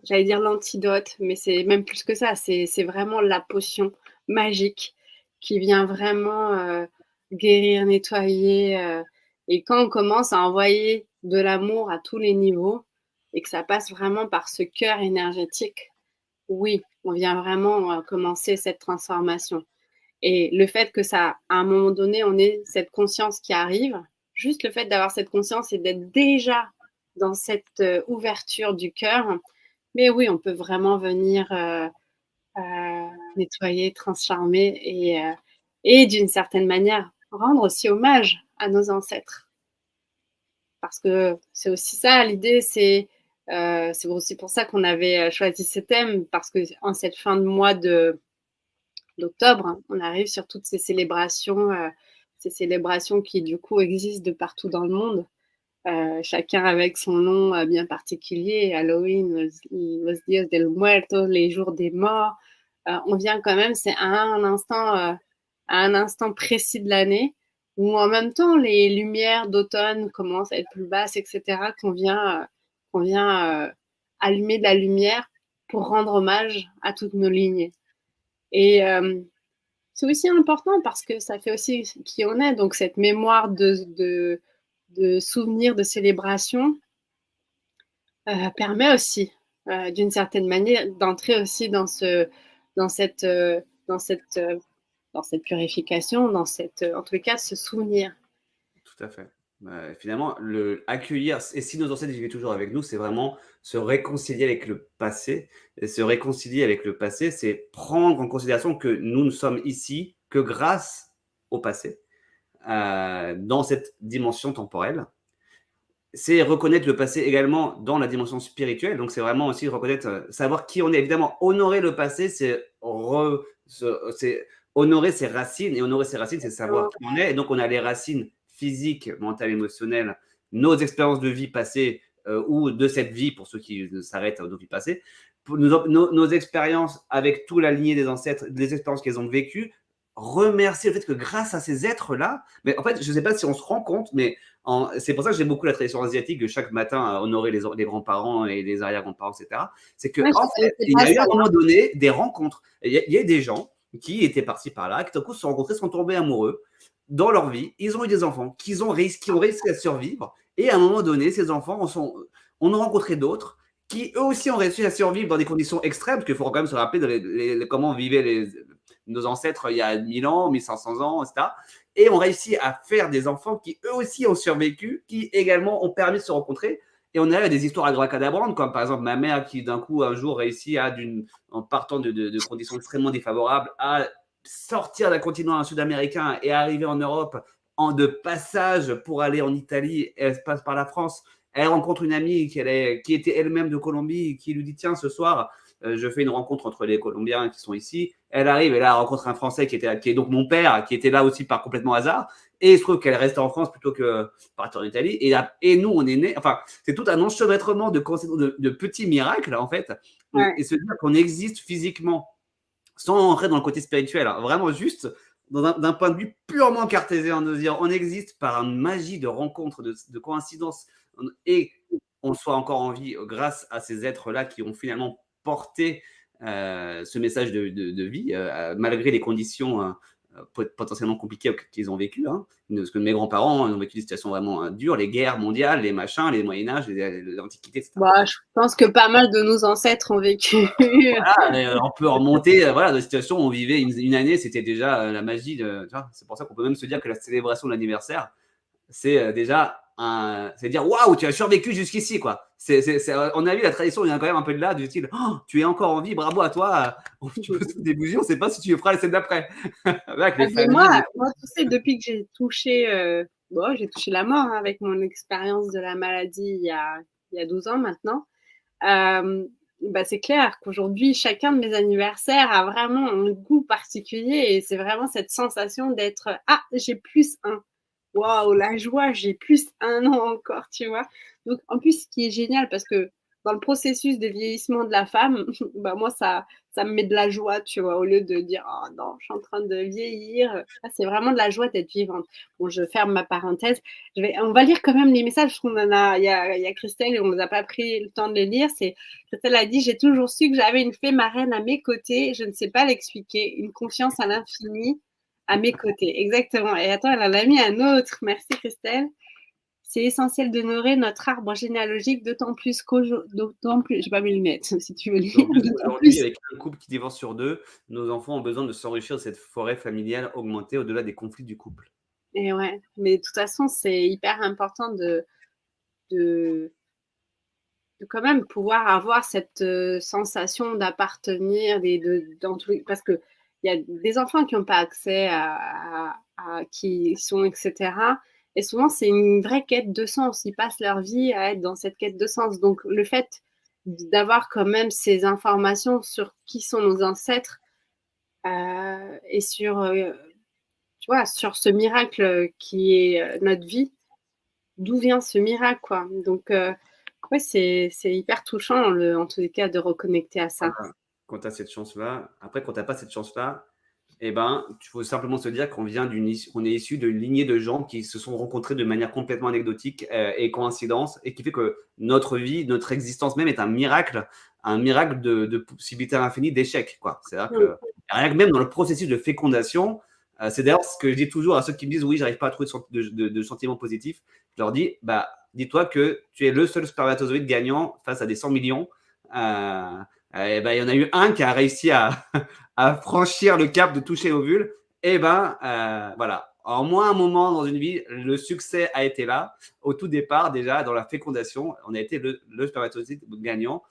j'allais dire l'antidote, mais c'est même plus que ça. C'est vraiment la potion magique qui vient vraiment guérir, nettoyer. Et quand on commence à envoyer de l'amour à tous les niveaux et que ça passe vraiment par ce cœur énergétique, oui, on vient vraiment commencer cette transformation. Et le fait que ça, à un moment donné, on ait cette conscience qui arrive, juste le fait d'avoir cette conscience et d'être déjà dans cette ouverture du cœur, mais oui, on peut vraiment venir nettoyer, transformer et d'une certaine manière rendre aussi hommage à nos ancêtres. Parce que c'est aussi ça, l'idée, c'est aussi pour ça qu'on avait choisi ce thème, parce que en cette fin de mois d'octobre, on arrive sur toutes ces célébrations qui du coup existent de partout dans le monde, chacun avec son nom bien particulier. Halloween, los Dias del Muertos, les jours des morts. On vient quand même, c'est à un instant précis de l'année où en même temps les lumières d'automne commencent à être plus basses, etc. Qu'on vient allumer de la lumière pour rendre hommage à toutes nos lignées. Et c'est aussi important parce que ça fait aussi qui on est, donc cette mémoire de souvenirs, de célébration permet aussi, d'une certaine manière, d'entrer aussi dans cette, dans cette, dans cette purification, en tous les cas, ce souvenir. Tout à fait. Finalement, accueillir, et si nos ancêtres vivaient toujours avec nous, c'est vraiment se réconcilier avec le passé. Et se réconcilier avec le passé, c'est prendre en considération que nous ne sommes ici que grâce au passé, dans cette dimension temporelle. C'est reconnaître le passé également dans la dimension spirituelle. Donc, c'est vraiment aussi reconnaître, savoir qui on est. Évidemment, honorer le passé, c'est honorer ses racines. Et honorer ses racines, c'est savoir qui on est. Et donc, on a les racines physiques, mentales, émotionnelles, nos expériences de vie passées ou de cette vie, pour ceux qui s'arrêtent aux vies passées, nos expériences avec toute la lignée des ancêtres, les expériences qu'ils ont vécues, remercier le fait que grâce à ces êtres-là, mais en fait, je ne sais pas si on se rend compte, mais c'est pour ça que j'aime beaucoup la tradition asiatique de chaque matin à honorer les grands-parents et les arrière-grands-parents, etc. C'est qu'en fait, il y a eu à un moment donné des rencontres. Il y a des gens qui étaient partis par là, qui tout à coup se sont rencontrés, sont tombés amoureux dans leur vie, ils ont eu des enfants, qui ont réussi à survivre, et à un moment donné, ces enfants on a rencontré d'autres qui eux aussi ont réussi à survivre dans des conditions extrêmes, parce qu'il faut quand même se rappeler comment vivaient nos ancêtres il y a 1000 ans, 1500 ans, etc. Et ont réussi à faire des enfants qui eux aussi ont survécu, qui également ont permis de se rencontrer. Et on a eu des histoires abracadabrantes, comme par exemple ma mère qui d'un coup un jour réussit en partant de conditions extrêmement défavorables, à sortir d'un continent sud-américain et arriver en Europe de passage pour aller en Italie. Elle passe par la France. Elle rencontre une amie qui était elle-même de Colombie, qui lui dit tiens, ce soir, je fais une rencontre entre les Colombiens qui sont ici. Elle arrive et là, elle rencontre un Français qui est donc mon père, qui était là aussi par complètement hasard. Et il se trouve qu'elle reste en France plutôt que partir en Italie. Et nous, on est nés. Enfin, c'est tout un enchevêtrement de petits miracles, en fait. Ouais. Et se dire qu'on existe physiquement sans entrer dans le côté spirituel. Alors, vraiment juste d'un point de vue purement cartésien, de dire on existe par une magie de rencontre, de coïncidence, et on soit encore en vie grâce à ces êtres-là qui ont finalement porté ce message de vie, malgré les conditions potentiellement compliquées qu'ils ont vécues. Hein. Parce que mes grands-parents ont vécu des situations vraiment dures, les guerres mondiales, les machins, les Moyen-Âge, l'Antiquité, etc. Bah, je pense que pas mal de nos ancêtres ont vécu. Voilà, on peut remonter de situations où on vivait une année, c'était déjà la magie. C'est pour ça qu'on peut même se dire que la célébration de l'anniversaire, c'est déjà c'est dire waouh, tu as survécu jusqu'ici, quoi. On a vu la tradition, il y a quand même un peu de là, du style oh, tu es encore en vie, bravo à toi. Tu peux te débouger, on ne sait pas si tu feras la scène d'après. Moi, tu sais, depuis que j'ai touché la mort hein, avec mon expérience de la maladie il y a 12 ans maintenant. C'est clair qu'aujourd'hui, chacun de mes anniversaires a vraiment un goût particulier et c'est vraiment cette sensation d'être ah, j'ai plus un. Waouh, la joie, j'ai plus un an encore, tu vois. Donc, en plus, ce qui est génial, parce que dans le processus de vieillissement de la femme, moi, ça ça me met de la joie, tu vois, au lieu de dire oh non, je suis en train de vieillir. Là, c'est vraiment de la joie d'être vivante. Bon, je ferme ma parenthèse. On va lire quand même les messages parce qu'on en a. Il y a Christelle et on nous a pas pris le temps de les lire. Christelle a dit j'ai toujours su que j'avais une fée marraine à mes côtés. Je ne sais pas l'expliquer. Une confiance à l'infini à mes côtés. Exactement. Et attends, elle en a mis un autre. Merci Christelle. C'est essentiel d'honorer notre arbre généalogique, d'autant plus j'ai pas mes lunettes, si tu veux lire. Aujourd'hui, avec un couple qui divorce sur 2, nos enfants ont besoin de s'enrichir de cette forêt familiale augmentée au-delà des conflits du couple. Et ouais, mais de toute façon, c'est hyper important de quand même pouvoir avoir cette sensation d'appartenir, parce que il y a des enfants qui n'ont pas accès à qui sont, etc. Et souvent, c'est une vraie quête de sens. Ils passent leur vie à être dans cette quête de sens. Donc, le fait d'avoir quand même ces informations sur qui sont nos ancêtres et sur, tu vois, sur ce miracle qui est notre vie, d'où vient ce miracle, quoi. Donc, ouais, c'est hyper touchant, en tous les cas, de reconnecter à ça. Quand tu as cette chance-là, après, quand tu n'as pas cette chance-là, eh ben, il faut simplement se dire qu'on est issu d'une lignée de gens qui se sont rencontrés de manière complètement anecdotique et coïncidence, et qui fait que notre vie, notre existence même est un miracle de possibilités infinies d'échecs, quoi. C'est-à-dire que rien que même dans le processus de fécondation, c'est d'ailleurs ce que je dis toujours à ceux qui me disent oui, j'arrive pas à trouver de sentiments positifs. Je leur dis, bah, dis-toi que tu es le seul spermatozoïde gagnant face à des 100 millions. Il y en a eu un qui a réussi à franchir le cap de toucher l'ovule. Et voilà. En moins un moment dans une vie, le succès a été là. Au tout départ, déjà, dans la fécondation, on a été le spermatozoïde gagnant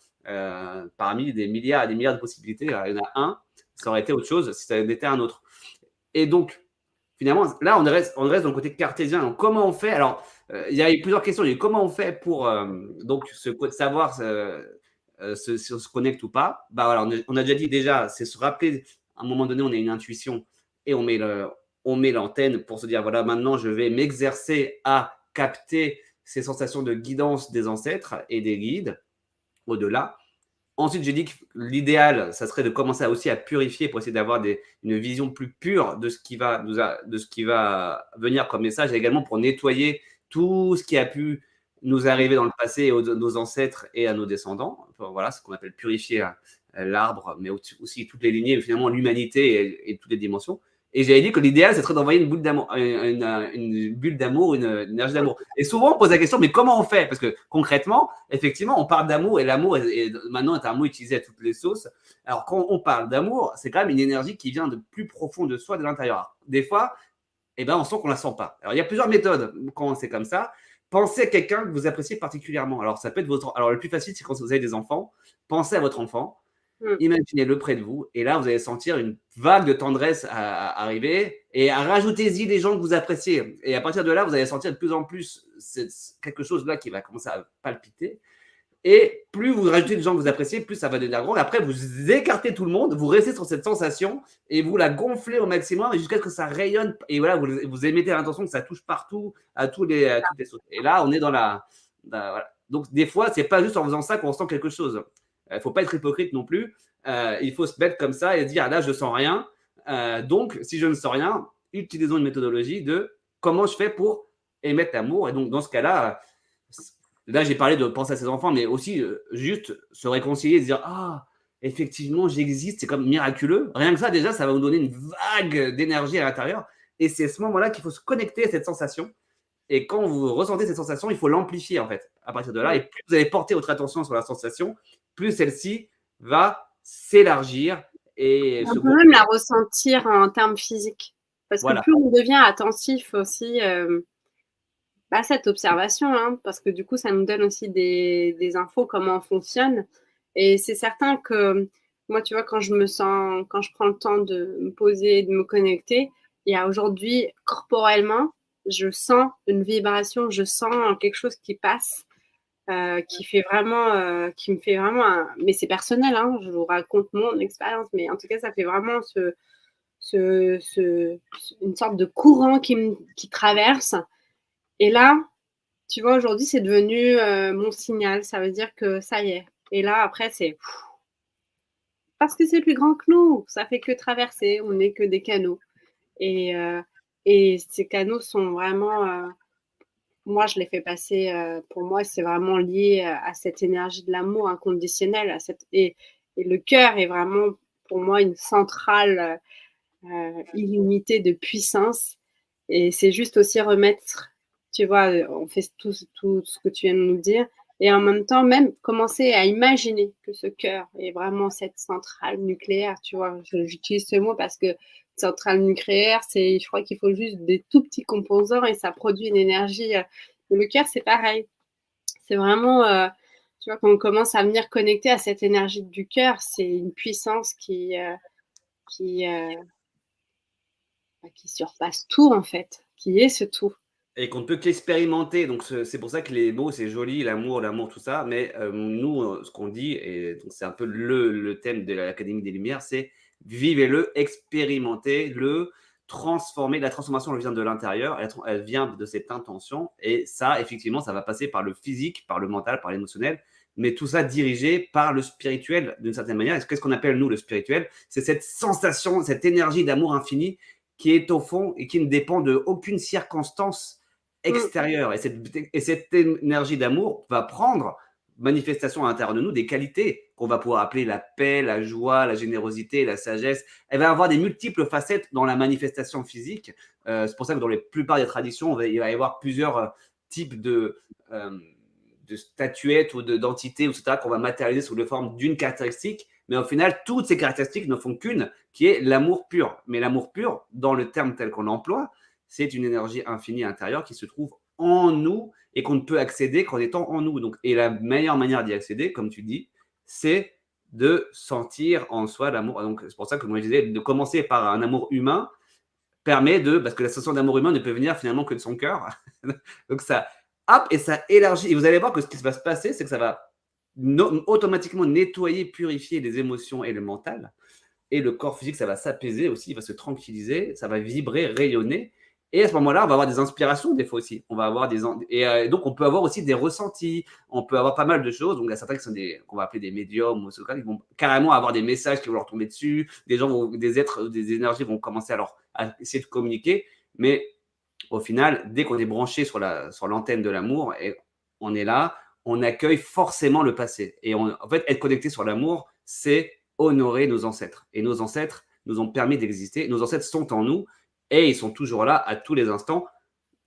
parmi des milliards et des milliards de possibilités. Alors, il y en a un, ça aurait été autre chose si ça avait été un autre. Et donc, finalement, là, on reste dans le côté cartésien. Donc, comment on fait? Alors, il y a eu plusieurs questions. Il y a eu comment on fait pour savoir si on se connecte ou pas. Bah, voilà, on a déjà dit déjà, c'est se rappeler à un moment donné, on a une intuition et on met l'antenne pour se dire voilà, maintenant, je vais m'exercer à capter ces sensations de guidance des ancêtres et des guides au-delà. Ensuite, j'ai dit que l'idéal, ça serait de commencer aussi à purifier pour essayer d'avoir une vision plus pure de ce qui va venir comme message, et également pour nettoyer tout ce qui a pu nous arriver dans le passé, à nos ancêtres et à nos descendants. Enfin, voilà, ce qu'on appelle purifier l'arbre, mais aussi toutes les lignées, finalement l'humanité et toutes les dimensions. Et j'avais dit que l'idéal, ce serait d'envoyer une bulle d'amour, une bulle d'amour, une énergie d'amour. Et souvent, on pose la question, mais comment on fait? Parce que concrètement, effectivement, on parle d'amour et l'amour maintenant est un mot utilisé à toutes les sauces. Alors, quand on parle d'amour, c'est quand même une énergie qui vient de plus profond de soi, de l'intérieur. Alors, des fois, on sent qu'on ne la sent pas. Alors, il y a plusieurs méthodes quand c'est comme ça. Pensez à quelqu'un que vous appréciez particulièrement. Alors, ça peut être Alors, le plus facile, c'est quand vous avez des enfants. Pensez à votre enfant. Imaginez-le près de vous et là, vous allez sentir une vague de tendresse arriver et rajoutez-y des gens que vous appréciez. Et à partir de là, vous allez sentir de plus en plus quelque chose là qui va commencer à palpiter. Et plus vous rajoutez des gens que vous appréciez, plus ça va devenir grand. Et après, vous écartez tout le monde, vous restez sur cette sensation et vous la gonflez au maximum jusqu'à ce que ça rayonne. Et voilà, vous émettez l'intention que ça touche partout, à toutes les sauces. Et là, on est dans voilà. Donc, des fois, c'est pas juste en faisant ça qu'on sent quelque chose. Il ne faut pas être hypocrite non plus. Il faut se mettre comme ça et se dire là, je ne sens rien. Donc, si je ne sens rien, utilisons une méthodologie de comment je fais pour émettre l'amour. Et donc, dans ce cas-là, là, j'ai parlé de penser à ses enfants, mais aussi juste se réconcilier et se dire ah, effectivement, j'existe. C'est comme miraculeux. Rien que ça, déjà, ça va vous donner une vague d'énergie à l'intérieur. Et c'est à ce moment-là qu'il faut se connecter à cette sensation. Et quand vous ressentez cette sensation, il faut l'amplifier en fait. À partir de là, et plus vous allez porter votre attention sur la sensation, plus celle-ci va s'élargir. Et on peut même la ressentir en termes physiques. Parce que plus on devient attentif aussi à cette observation, parce que du coup, ça nous donne aussi des infos, comment on fonctionne. Et c'est certain que moi, tu vois, quand je prends le temps de me poser, de me connecter, il y a aujourd'hui, corporellement, je sens une vibration, je sens quelque chose qui passe. Qui me fait vraiment mais c'est personnel, je vous raconte mon expérience, mais en tout cas, ça fait vraiment une sorte de courant qui traverse. Et là, tu vois, aujourd'hui, c'est devenu mon signal. Ça veut dire que ça y est. Et là, après, c'est parce que c'est plus grand que nous. Ça fait que traverser. On n'est que des canaux. Et ces canaux sont vraiment... moi, je les fais passer... pour moi, c'est vraiment lié à cette énergie de l'amour inconditionnel. Et le cœur est vraiment, pour moi, une centrale illimitée de puissance. Et c'est juste aussi remettre... Tu vois, on fait tout ce que tu viens de nous dire. Et en même temps, même commencer à imaginer que ce cœur est vraiment cette centrale nucléaire. Tu vois, j'utilise ce mot parce que centrale nucléaire, je crois qu'il faut juste des tout petits composants et ça produit une énergie. Le cœur, c'est pareil. C'est vraiment, tu vois, quand on commence à venir connecter à cette énergie du cœur, c'est une puissance qui surpasse tout, en fait, qui est ce tout. Et qu'on ne peut qu'expérimenter. Donc, c'est pour ça que les mots, c'est joli, l'amour, tout ça. Mais nous, ce qu'on dit, et donc c'est un peu le thème de l'Académie des Lumières, c'est vivez-le, expérimentez-le, transformez. La transformation, elle vient de l'intérieur, elle vient de cette intention. Et ça, effectivement, ça va passer par le physique, par le mental, par l'émotionnel. Mais tout ça dirigé par le spirituel, d'une certaine manière. Et qu'est-ce qu'on appelle, nous, le spirituel? C'est cette sensation, cette énergie d'amour infini qui est au fond et qui ne dépend d'aucune circonstance extérieure. Et cette énergie d'amour va prendre manifestation à l'intérieur de nous des qualités qu'on va pouvoir appeler la paix, la joie, la générosité, la sagesse. Elle va avoir des multiples facettes dans la manifestation physique. C'est pour ça que dans la plupart des traditions, il va y avoir plusieurs types de statuettes ou d'entités, etc., qu'on va matérialiser sous la forme d'une caractéristique. Mais au final, toutes ces caractéristiques ne font qu'une, qui est l'amour pur. Mais l'amour pur, dans le terme tel qu'on l'emploie, c'est une énergie infinie intérieure qui se trouve en nous et qu'on ne peut accéder qu'en étant en nous. Donc, et la meilleure manière d'y accéder, comme tu dis, c'est de sentir en soi l'amour. Donc, c'est pour ça que moi je disais, de commencer par un amour humain permet parce que la sensation d'amour humain ne peut venir finalement que de son cœur. Donc, ça, hop, et ça élargit. Et vous allez voir que ce qui va se passer, c'est que ça va automatiquement nettoyer, purifier les émotions et le mental. Et le corps physique, ça va s'apaiser aussi, il va se tranquilliser, ça va vibrer, rayonner. Et à ce moment-là, on va avoir des inspirations des fois aussi. On va avoir donc, on peut avoir aussi des ressentis. On peut avoir pas mal de choses. Donc, il y a certains qui sont qu'on va appeler des médiums ou qui vont carrément avoir des messages qui vont leur tomber dessus. Des gens, des êtres, des énergies vont commencer à essayer de communiquer. Mais au final, dès qu'on est branché sur l'antenne de l'amour, et on est là, on accueille forcément le passé. Et en fait, être connecté sur l'amour, c'est honorer nos ancêtres. Et nos ancêtres nous ont permis d'exister. Nos ancêtres sont en nous et ils sont toujours là à tous les instants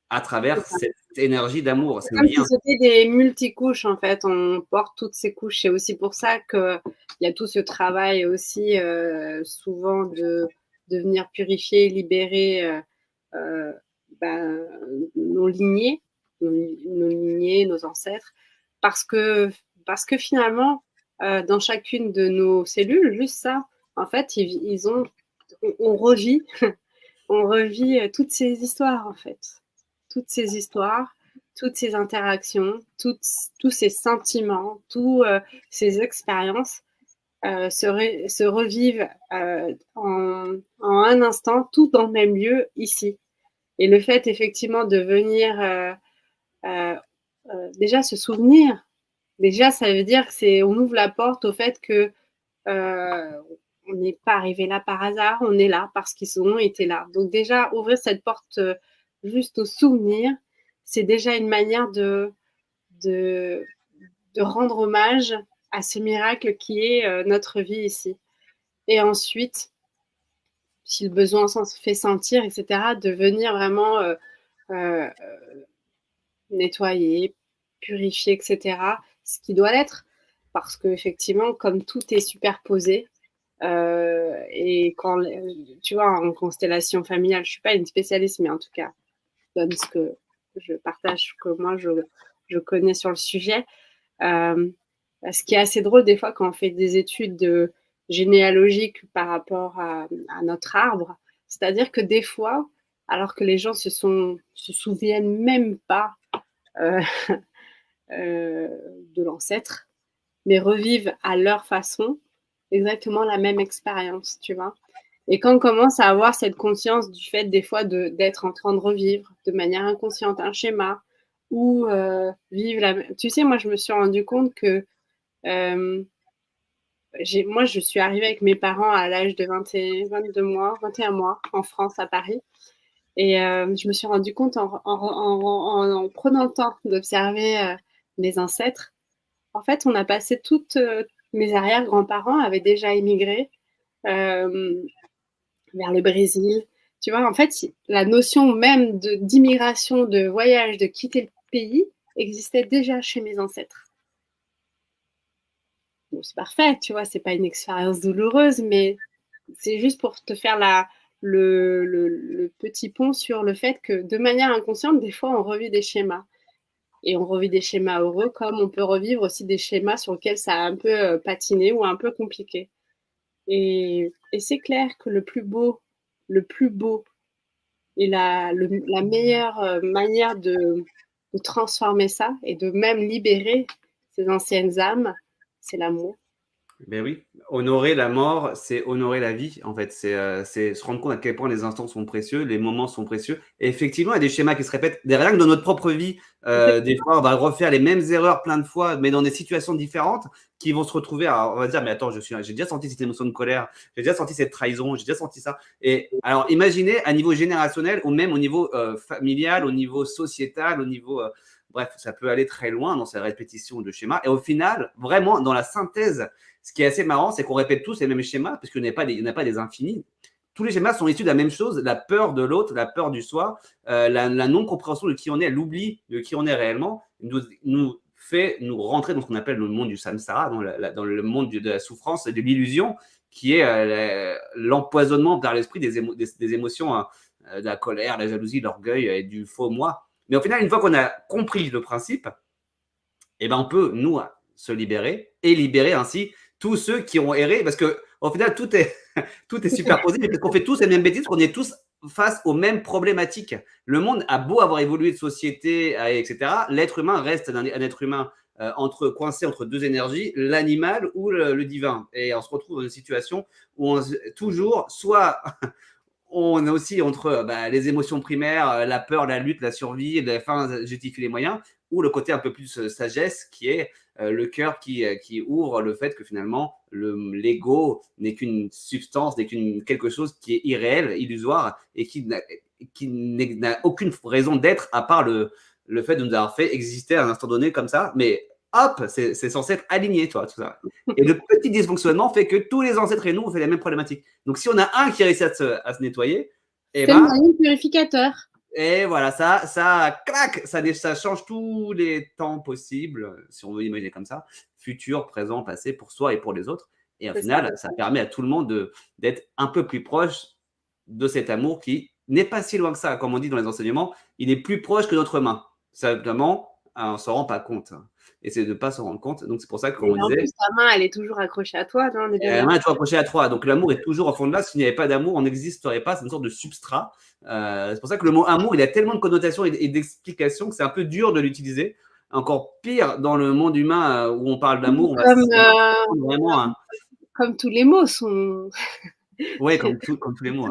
à travers cette énergie d'amour. C'est comme si c'était des multicouches, en fait. On porte toutes ces couches. C'est aussi pour ça qu'il y a tout ce travail aussi, souvent, de venir purifier, libérer nos lignées, nos ancêtres. Parce que finalement, dans chacune de nos cellules, juste ça, en fait, on revit, on revit toutes ces histoires, en fait. Toutes ces histoires, toutes ces interactions, tous ces sentiments, toutes ces expériences se revivent en un instant, tout dans le même lieu, ici. Et le fait, effectivement, de venir déjà se souvenir, déjà, ça veut dire qu'on ouvre la porte au fait que on n'est pas arrivé là par hasard, on est là parce qu'ils ont été là. Donc déjà, ouvrir cette porte juste au souvenir, c'est déjà une manière de rendre hommage à ce miracle qui est notre vie ici. Et ensuite, si le besoin s'en fait sentir, etc., de venir vraiment nettoyer, purifier, etc., ce qui doit l'être. Parce qu'effectivement, comme tout est superposé, et quand, tu vois, en constellation familiale, je ne suis pas une spécialiste, mais en tout cas, je donne ce que je partage, que moi, je connais sur le sujet. Ce qui est assez drôle, des fois, quand on fait des études généalogiques par rapport à notre arbre, c'est-à-dire que des fois, alors que les gens se souviennent même pas de l'ancêtre, mais revivent à leur façon exactement la même expérience, tu vois. Et quand on commence à avoir cette conscience du fait des fois d'être en train de revivre de manière inconsciente un schéma ou vivre tu sais, moi je me suis rendu compte que moi, je suis arrivée avec mes parents à l'âge de 21 mois en France, à Paris. Et je me suis rendu compte en prenant le temps d'observer mes ancêtres. En fait, on a passé mes arrière-grands-parents avaient déjà émigré vers le Brésil. Tu vois, en fait, la notion même d'immigration, de voyage, de quitter le pays existait déjà chez mes ancêtres. Bon, c'est parfait, tu vois, c'est pas une expérience douloureuse, mais c'est juste pour te faire le petit pont sur le fait que de manière inconsciente, des fois, on revit des schémas. Et on revit des schémas heureux comme on peut revivre aussi des schémas sur lesquels ça a un peu patiné ou un peu compliqué. Et c'est clair que le plus beau et la meilleure manière de transformer ça et de même libérer ces anciennes âmes, c'est l'amour. Ben oui, honorer la mort, c'est honorer la vie, en fait. C'est se rendre compte à quel point les instants sont précieux, les moments sont précieux. Et effectivement, il y a des schémas qui se répètent. Rien que dans notre propre vie, des fois, on va refaire les mêmes erreurs plein de fois, mais dans des situations différentes, qui vont se retrouver on va dire, mais attends, j'ai déjà senti cette émotion de colère, j'ai déjà senti cette trahison, j'ai déjà senti ça. Et alors, imaginez à niveau générationnel ou même au niveau familial, au niveau sociétal, au niveau… bref, ça peut aller très loin dans ces répétitions de schémas. Et au final, vraiment, dans la synthèse, ce qui est assez marrant, c'est qu'on répète tous les mêmes schémas, parce qu'il n'y en a pas des infinis. Tous les schémas sont issus de la même chose, la peur de l'autre, la peur du soi, la non-compréhension de qui on est, l'oubli de qui on est réellement, nous fait nous rentrer dans ce qu'on appelle le monde du samsara, dans le monde de la souffrance et de l'illusion, qui est l'empoisonnement par l'esprit des émotions, de la colère, la jalousie, l'orgueil et du faux moi. Mais au final, une fois qu'on a compris le principe, eh ben on peut, nous, se libérer et libérer ainsi tous ceux qui ont erré, parce qu'au final, tout est superposé, parce qu'on fait tous les mêmes bêtises, qu'on est tous face aux mêmes problématiques. Le monde a beau avoir évolué de société, etc. L'être humain reste un être humain coincé entre deux énergies, l'animal ou le divin. Et on se retrouve dans une situation où toujours, soit on est aussi entre les émotions primaires, la peur, la lutte, la survie, la fin justifie les moyens, ou le côté un peu plus sagesse qui est le cœur qui ouvre le fait que finalement l'ego n'est qu'une substance, n'est quelque chose qui est irréel, illusoire et qui n'a aucune raison d'être à part le fait de nous avoir fait exister à un instant donné comme ça. Mais hop, c'est censé être aligné, toi, tout ça. Et le petit dysfonctionnement fait que tous les ancêtres et nous, on fait les mêmes problématiques. Donc, si on a un qui réussit à se nettoyer, c'est le moyen purificateur. Et voilà, ça clac, ça change tous les temps possibles, si on veut imaginer comme ça, futur, présent, passé, pour soi et pour les autres. Et au final, ça permet à tout le monde d'être un peu plus proche de cet amour qui n'est pas si loin que ça, comme on dit dans les enseignements, il est plus proche que notre main. Simplement, on ne s'en rend pas compte. Et c'est de ne pas s'en rendre compte. Donc, c'est pour ça que, comme on disait… En plus, ta main, elle est toujours accrochée à toi. Non, la main est toujours accrochée à toi. Donc, l'amour est toujours au fond de là. S'il n'y avait pas d'amour, on n'existerait pas. C'est une sorte de substrat. C'est pour ça que le mot amour, il a tellement de connotations et d'explications que c'est un peu dur de l'utiliser. Encore pire dans le monde humain où on parle d'amour. Comme tous les mots sont… Oui, comme tous les mots.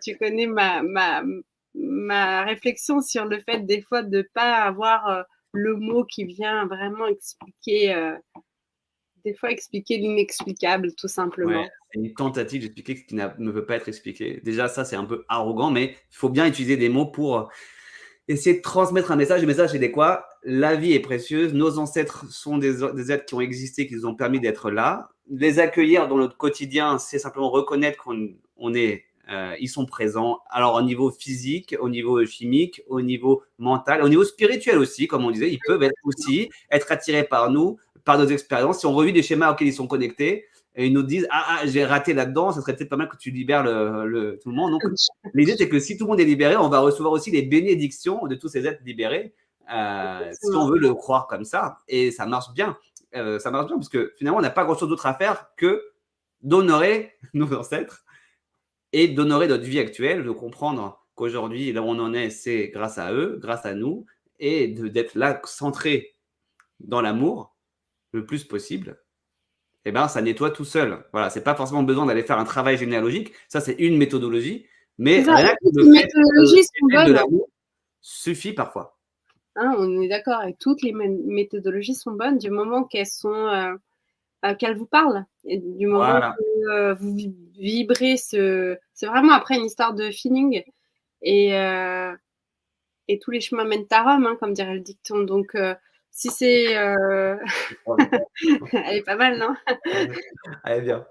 Tu connais ma réflexion sur le fait des fois de ne pas avoir le mot qui vient vraiment expliquer, des fois expliquer l'inexplicable tout simplement. Ouais, c'est une tentative d'expliquer ce qui ne veut pas être expliqué. Déjà, ça, c'est un peu arrogant, mais il faut bien utiliser des mots pour essayer de transmettre un message. Le message, c'est quoi? La vie est précieuse. Nos ancêtres sont des êtres qui ont existé, qui nous ont permis d'être là. Les accueillir dans notre quotidien, c'est simplement reconnaître ils sont présents. Alors, au niveau physique, au niveau chimique, au niveau mental, au niveau spirituel aussi, comme on disait, ils peuvent être attirés par nous, par nos expériences. Si on revit des schémas auxquels ils sont connectés, et ils nous disent j'ai raté là-dedans, ça serait peut-être pas mal que tu libères tout le monde. Donc, l'idée, c'est que si tout le monde est libéré, on va recevoir aussi les bénédictions de tous ces êtres libérés, si on veut le croire comme ça. Et ça marche bien. Ça marche bien parce que finalement, on n'a pas grand-chose d'autre à faire que d'honorer nos ancêtres et d'honorer notre vie actuelle, de comprendre qu'aujourd'hui, là où on en est, c'est grâce à eux, grâce à nous, et d'être là centré dans l'amour le plus possible. Eh ben, ça nettoie tout seul. Voilà, c'est pas forcément besoin d'aller faire un travail généalogique. Ça, c'est une méthodologie. Mais rien que de l'amour suffit parfois. On est d'accord, et toutes les méthodologies sont bonnes du moment qu'elles sont qu'elle vous parle. Et du moment Voilà. que vous vibrez, c'est vraiment après une histoire de feeling. Et tous les chemins mènent à Rome, hein, comme dirait le dicton. Donc, si c'est... Elle est pas mal, non? Allez, bien.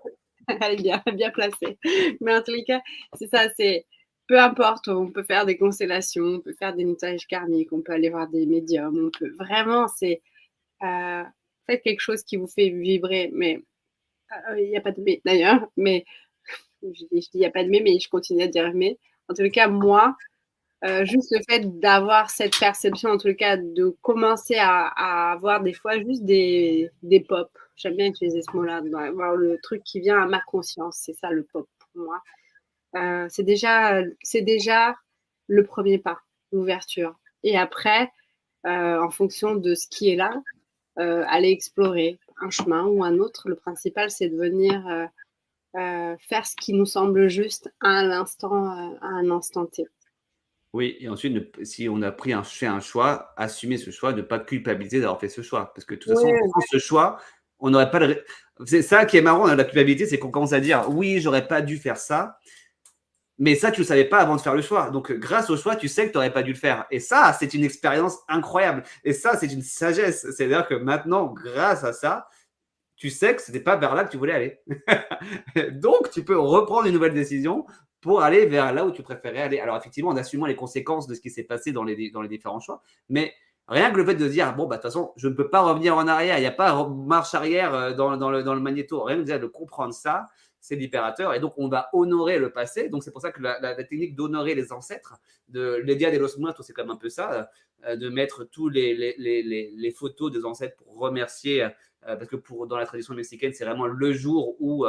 Elle est bien, bien placée. Mais en tous les cas, c'est ça, c'est peu importe, on peut faire des constellations, on peut faire des nettoyages karmiques, on peut aller voir des médiums, on peut vraiment, c'est faites quelque chose qui vous fait vibrer. Mais il n'y a pas de mais d'ailleurs, mais je dis il n'y a pas de mais je continue à dire mais. En tous les cas, moi, juste le fait d'avoir cette perception, en tout cas, de commencer à avoir des fois juste des pop. J'aime bien utiliser ce mot-là, d'avoir le truc qui vient à ma conscience. C'est ça le pop pour moi. C'est déjà le premier pas, l'ouverture. Et après, en fonction de ce qui est là, aller explorer un chemin ou un autre. Le principal, c'est de venir faire ce qui nous semble juste à un instant T. Oui, et ensuite, si on a fait un choix, assumer ce choix, ne pas culpabiliser d'avoir fait ce choix. Parce que de toute façon, Ouais. sans ce choix, on n'aurait pas de. C'est ça qui est marrant dans la culpabilité, c'est qu'on commence à dire oui, j'aurais pas dû faire ça. Mais ça, tu ne le savais pas avant de faire le choix. Donc, grâce au choix, tu sais que tu n'aurais pas dû le faire. Et ça, c'est une expérience incroyable. Et ça, c'est une sagesse. C'est-à-dire que maintenant, grâce à ça, tu sais que ce n'était pas vers là que tu voulais aller. Donc, tu peux reprendre une nouvelle décision pour aller vers là où tu préférais aller. Alors, effectivement, en assumant les conséquences de ce qui s'est passé dans les différents choix. Mais rien que le fait de dire, bon, bah, de toute façon, je ne peux pas revenir en arrière. Il n'y a pas marche arrière dans le magnéto. Rien que déjà de comprendre ça, c'est libérateur. Et donc, on va honorer le passé. Donc, c'est pour ça que la technique d'honorer les ancêtres, de l'Edia de los Muertos, c'est comme un peu ça, de mettre tous les photos des ancêtres pour remercier. Parce que dans la tradition mexicaine, c'est vraiment le jour où,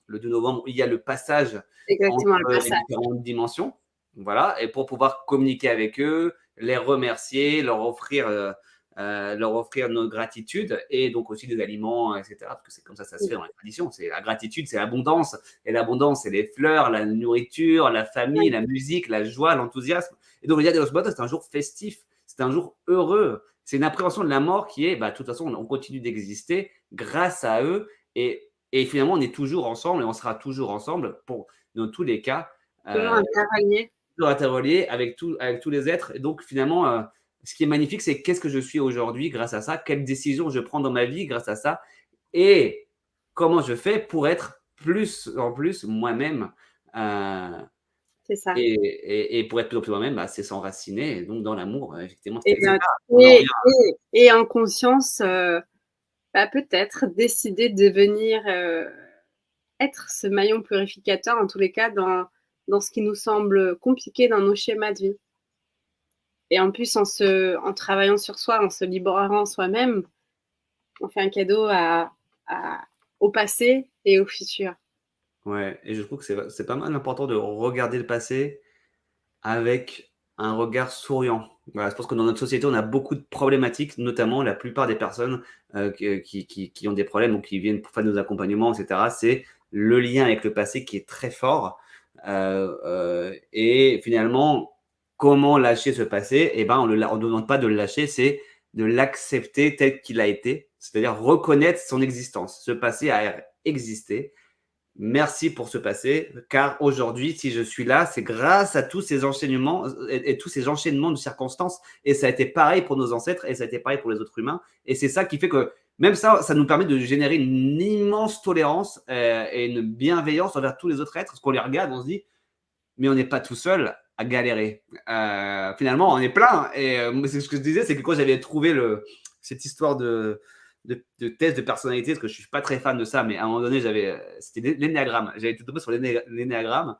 le 2 novembre, où il y a le passage Exactement, le entre les passage. différentes dimensions. Voilà, et pour pouvoir communiquer avec eux, les remercier, leur offrir notre gratitude et donc aussi des aliments, etc. Parce que c'est comme ça se fait dans la tradition. C'est la gratitude, c'est l'abondance. Et l'abondance, c'est les fleurs, la nourriture, la famille, la musique, la joie, l'enthousiasme. Et donc, le Dia de los Muertos, c'est un jour festif, c'est un jour heureux. C'est une appréhension de la mort qui est, bah, de toute façon, on continue d'exister grâce à eux. Et finalement, on est toujours ensemble et on sera toujours ensemble dans tous les cas. Toujours un cavalier. Toujours interrelié avec tous les êtres. Et donc, finalement, ce qui est magnifique, c'est qu'est-ce que je suis aujourd'hui grâce à ça, quelles décisions je prends dans ma vie grâce à ça, et comment je fais pour être plus en plus moi-même. C'est ça. Et pour être plus en plus moi-même, bah, c'est s'enraciner, donc dans l'amour, effectivement. Et en conscience, peut-être décider de venir être ce maillon purificateur, en tous les cas, dans ce qui nous semble compliqué dans nos schémas de vie. Et en plus, en travaillant sur soi, en se libérant soi-même, on fait un cadeau au passé et au futur. Ouais, et je trouve que c'est pas mal important de regarder le passé avec un regard souriant. Voilà, je pense que dans notre société, on a beaucoup de problématiques, notamment la plupart des personnes qui ont des problèmes ou qui viennent pour faire nos accompagnements, etc. C'est le lien avec le passé qui est très fort. Et finalement, comment lâcher ce passé? Eh ben, on ne demande pas de le lâcher, c'est de l'accepter tel qu'il a été, c'est-à-dire reconnaître son existence. Ce passé a existé. Merci pour ce passé, car aujourd'hui, si je suis là, c'est grâce à tous ces enchaînements et tous ces enchaînements de circonstances. Et ça a été pareil pour nos ancêtres et ça a été pareil pour les autres humains. Et c'est ça qui fait que même ça nous permet de générer une immense tolérance et une bienveillance envers tous les autres êtres. Parce qu'on les regarde, on se dit, mais on n'est pas tout seul à galérer. Finalement, on est plein. Et c'est ce que je disais, c'est que quand j'avais trouvé cette histoire de test de personnalité, parce que je ne suis pas très fan de ça, mais à un moment donné, c'était l'énéagramme. J'avais tout tombé sur l'énéagramme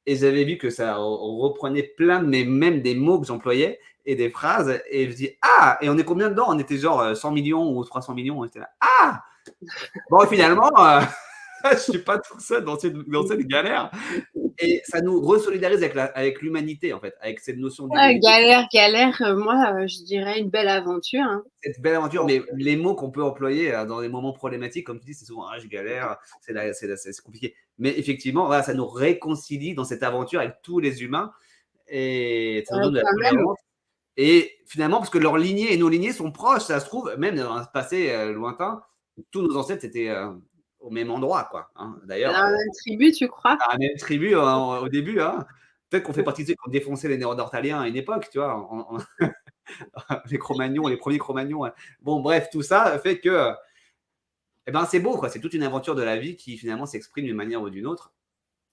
et j'avais vu que ça reprenait plein même des mots que j'employais et des phrases. Et je me dis, ah, et on est combien dedans? On était genre 100 millions ou 300 millions. On était là, ah, bon, finalement, je ne suis pas tout seul dans cette galère. Et ça nous resolidarise avec l'humanité, en fait, avec cette notion d'humanité. Galère, moi, je dirais une belle aventure. Hein. Cette belle aventure, mais les mots qu'on peut employer dans des moments problématiques, comme tu dis, c'est souvent je galère, c'est compliqué. Mais effectivement, voilà, ça nous réconcilie dans cette aventure avec tous les humains et ça nous donne de la tolérance. Et finalement, parce que leurs lignées et nos lignées sont proches, ça se trouve, même dans un passé lointain, tous nos ancêtres étaient au même endroit, quoi. Hein. D'ailleurs, Dans la même tribu, tu crois? dans la même tribu au début. Hein. Peut-être qu'on fait partie de ceux qui ont défoncé les Néandertaliens à une époque, tu vois, les Cro-Magnons, les premiers Cro-Magnons. Hein. Bon, bref, tout ça fait que eh ben, c'est beau, quoi. C'est toute une aventure de la vie qui finalement s'exprime d'une manière ou d'une autre.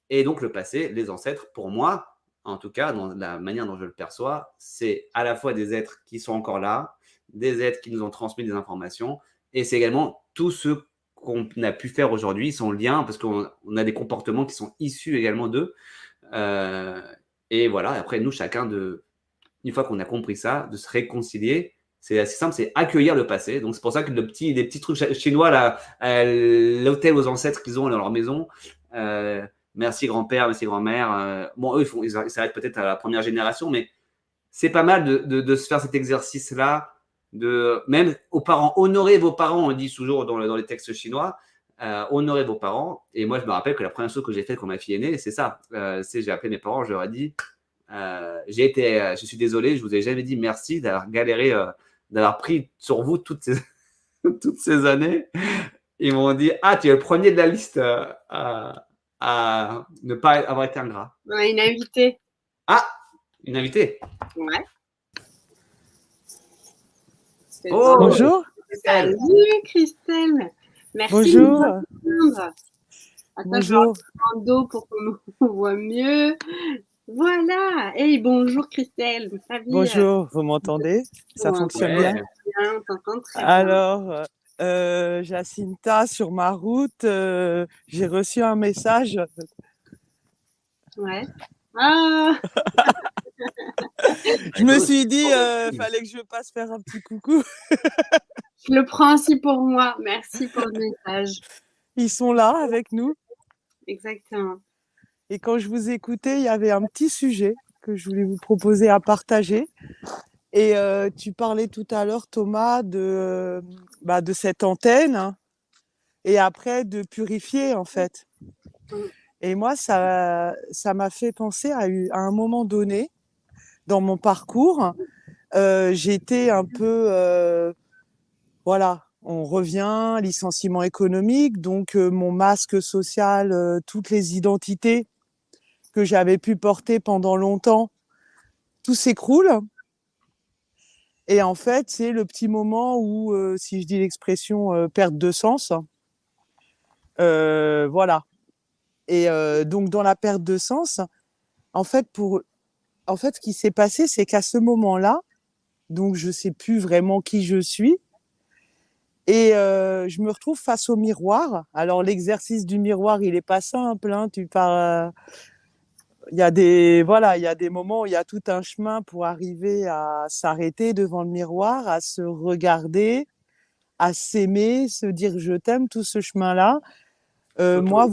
Et donc le passé, les ancêtres, pour moi, en tout cas, dans la manière dont je le perçois, c'est à la fois des êtres qui sont encore là, des êtres qui nous ont transmis des informations, et c'est également tous ceux qu'on a pu faire aujourd'hui, son lien, parce qu'on a des comportements qui sont issus également d'eux. Euh, et voilà, après, nous, chacun, une fois qu'on a compris ça, de se réconcilier. C'est assez simple, c'est accueillir le passé. Donc c'est pour ça que les petits trucs chinois, là, l'hôtel aux ancêtres qu'ils ont dans leur maison, merci grand-père, merci grand-mère. Bon, eux, ils s'arrêtent peut-être à la première génération, mais c'est pas mal de se faire cet exercice-là, même aux parents, honorer vos parents, on dit toujours dans les textes chinois, honorer vos parents. Et moi, je me rappelle que la première chose que j'ai faite quand ma fille est née, c'est ça. J'ai appelé mes parents, je leur ai dit, je suis désolé, je vous ai jamais dit merci d'avoir galéré, d'avoir pris sur vous toutes ces années. Ils m'ont dit, ah, tu es le premier de la liste à ne pas avoir été ingrat. On a une invitée. Ah, une invitée. Ouais. Oh, bonjour. Salut Christelle. Merci. Bonjour. Attends, je vais en dos pour qu'on nous voit mieux. Voilà. Hey, bonjour Christelle. Bonjour, vous m'entendez? Ça fonctionne bien? On t'entend très bien. Alors, Jacinta, sur ma route, j'ai reçu un message. Ouais. Ah. Je me suis dit, fallait que je passe faire un petit coucou. Je le prends aussi pour moi. Merci pour le message. Ils sont là avec nous. Exactement. Et quand je vous écoutais, il y avait un petit sujet que je voulais vous proposer à partager. Et tu parlais tout à l'heure, Thomas, de cette antenne, hein, et après de purifier, en fait. Et moi, ça m'a fait penser à un moment donné, dans mon parcours, j'étais un peu... voilà, on revient, licenciement économique, donc mon masque social, toutes les identités que j'avais pu porter pendant longtemps, tout s'écroule. Et en fait, c'est le petit moment où, si je dis l'expression perte de sens, voilà. Et donc, dans la perte de sens, en fait, ce qui s'est passé, c'est qu'à ce moment-là, donc je ne sais plus vraiment qui je suis, et je me retrouve face au miroir. Alors, l'exercice du miroir, il n'est pas simple. Hein, il y a des moments où il y a tout un chemin pour arriver à s'arrêter devant le miroir, à se regarder, à s'aimer, se dire je t'aime, tout ce chemin-là. Moi,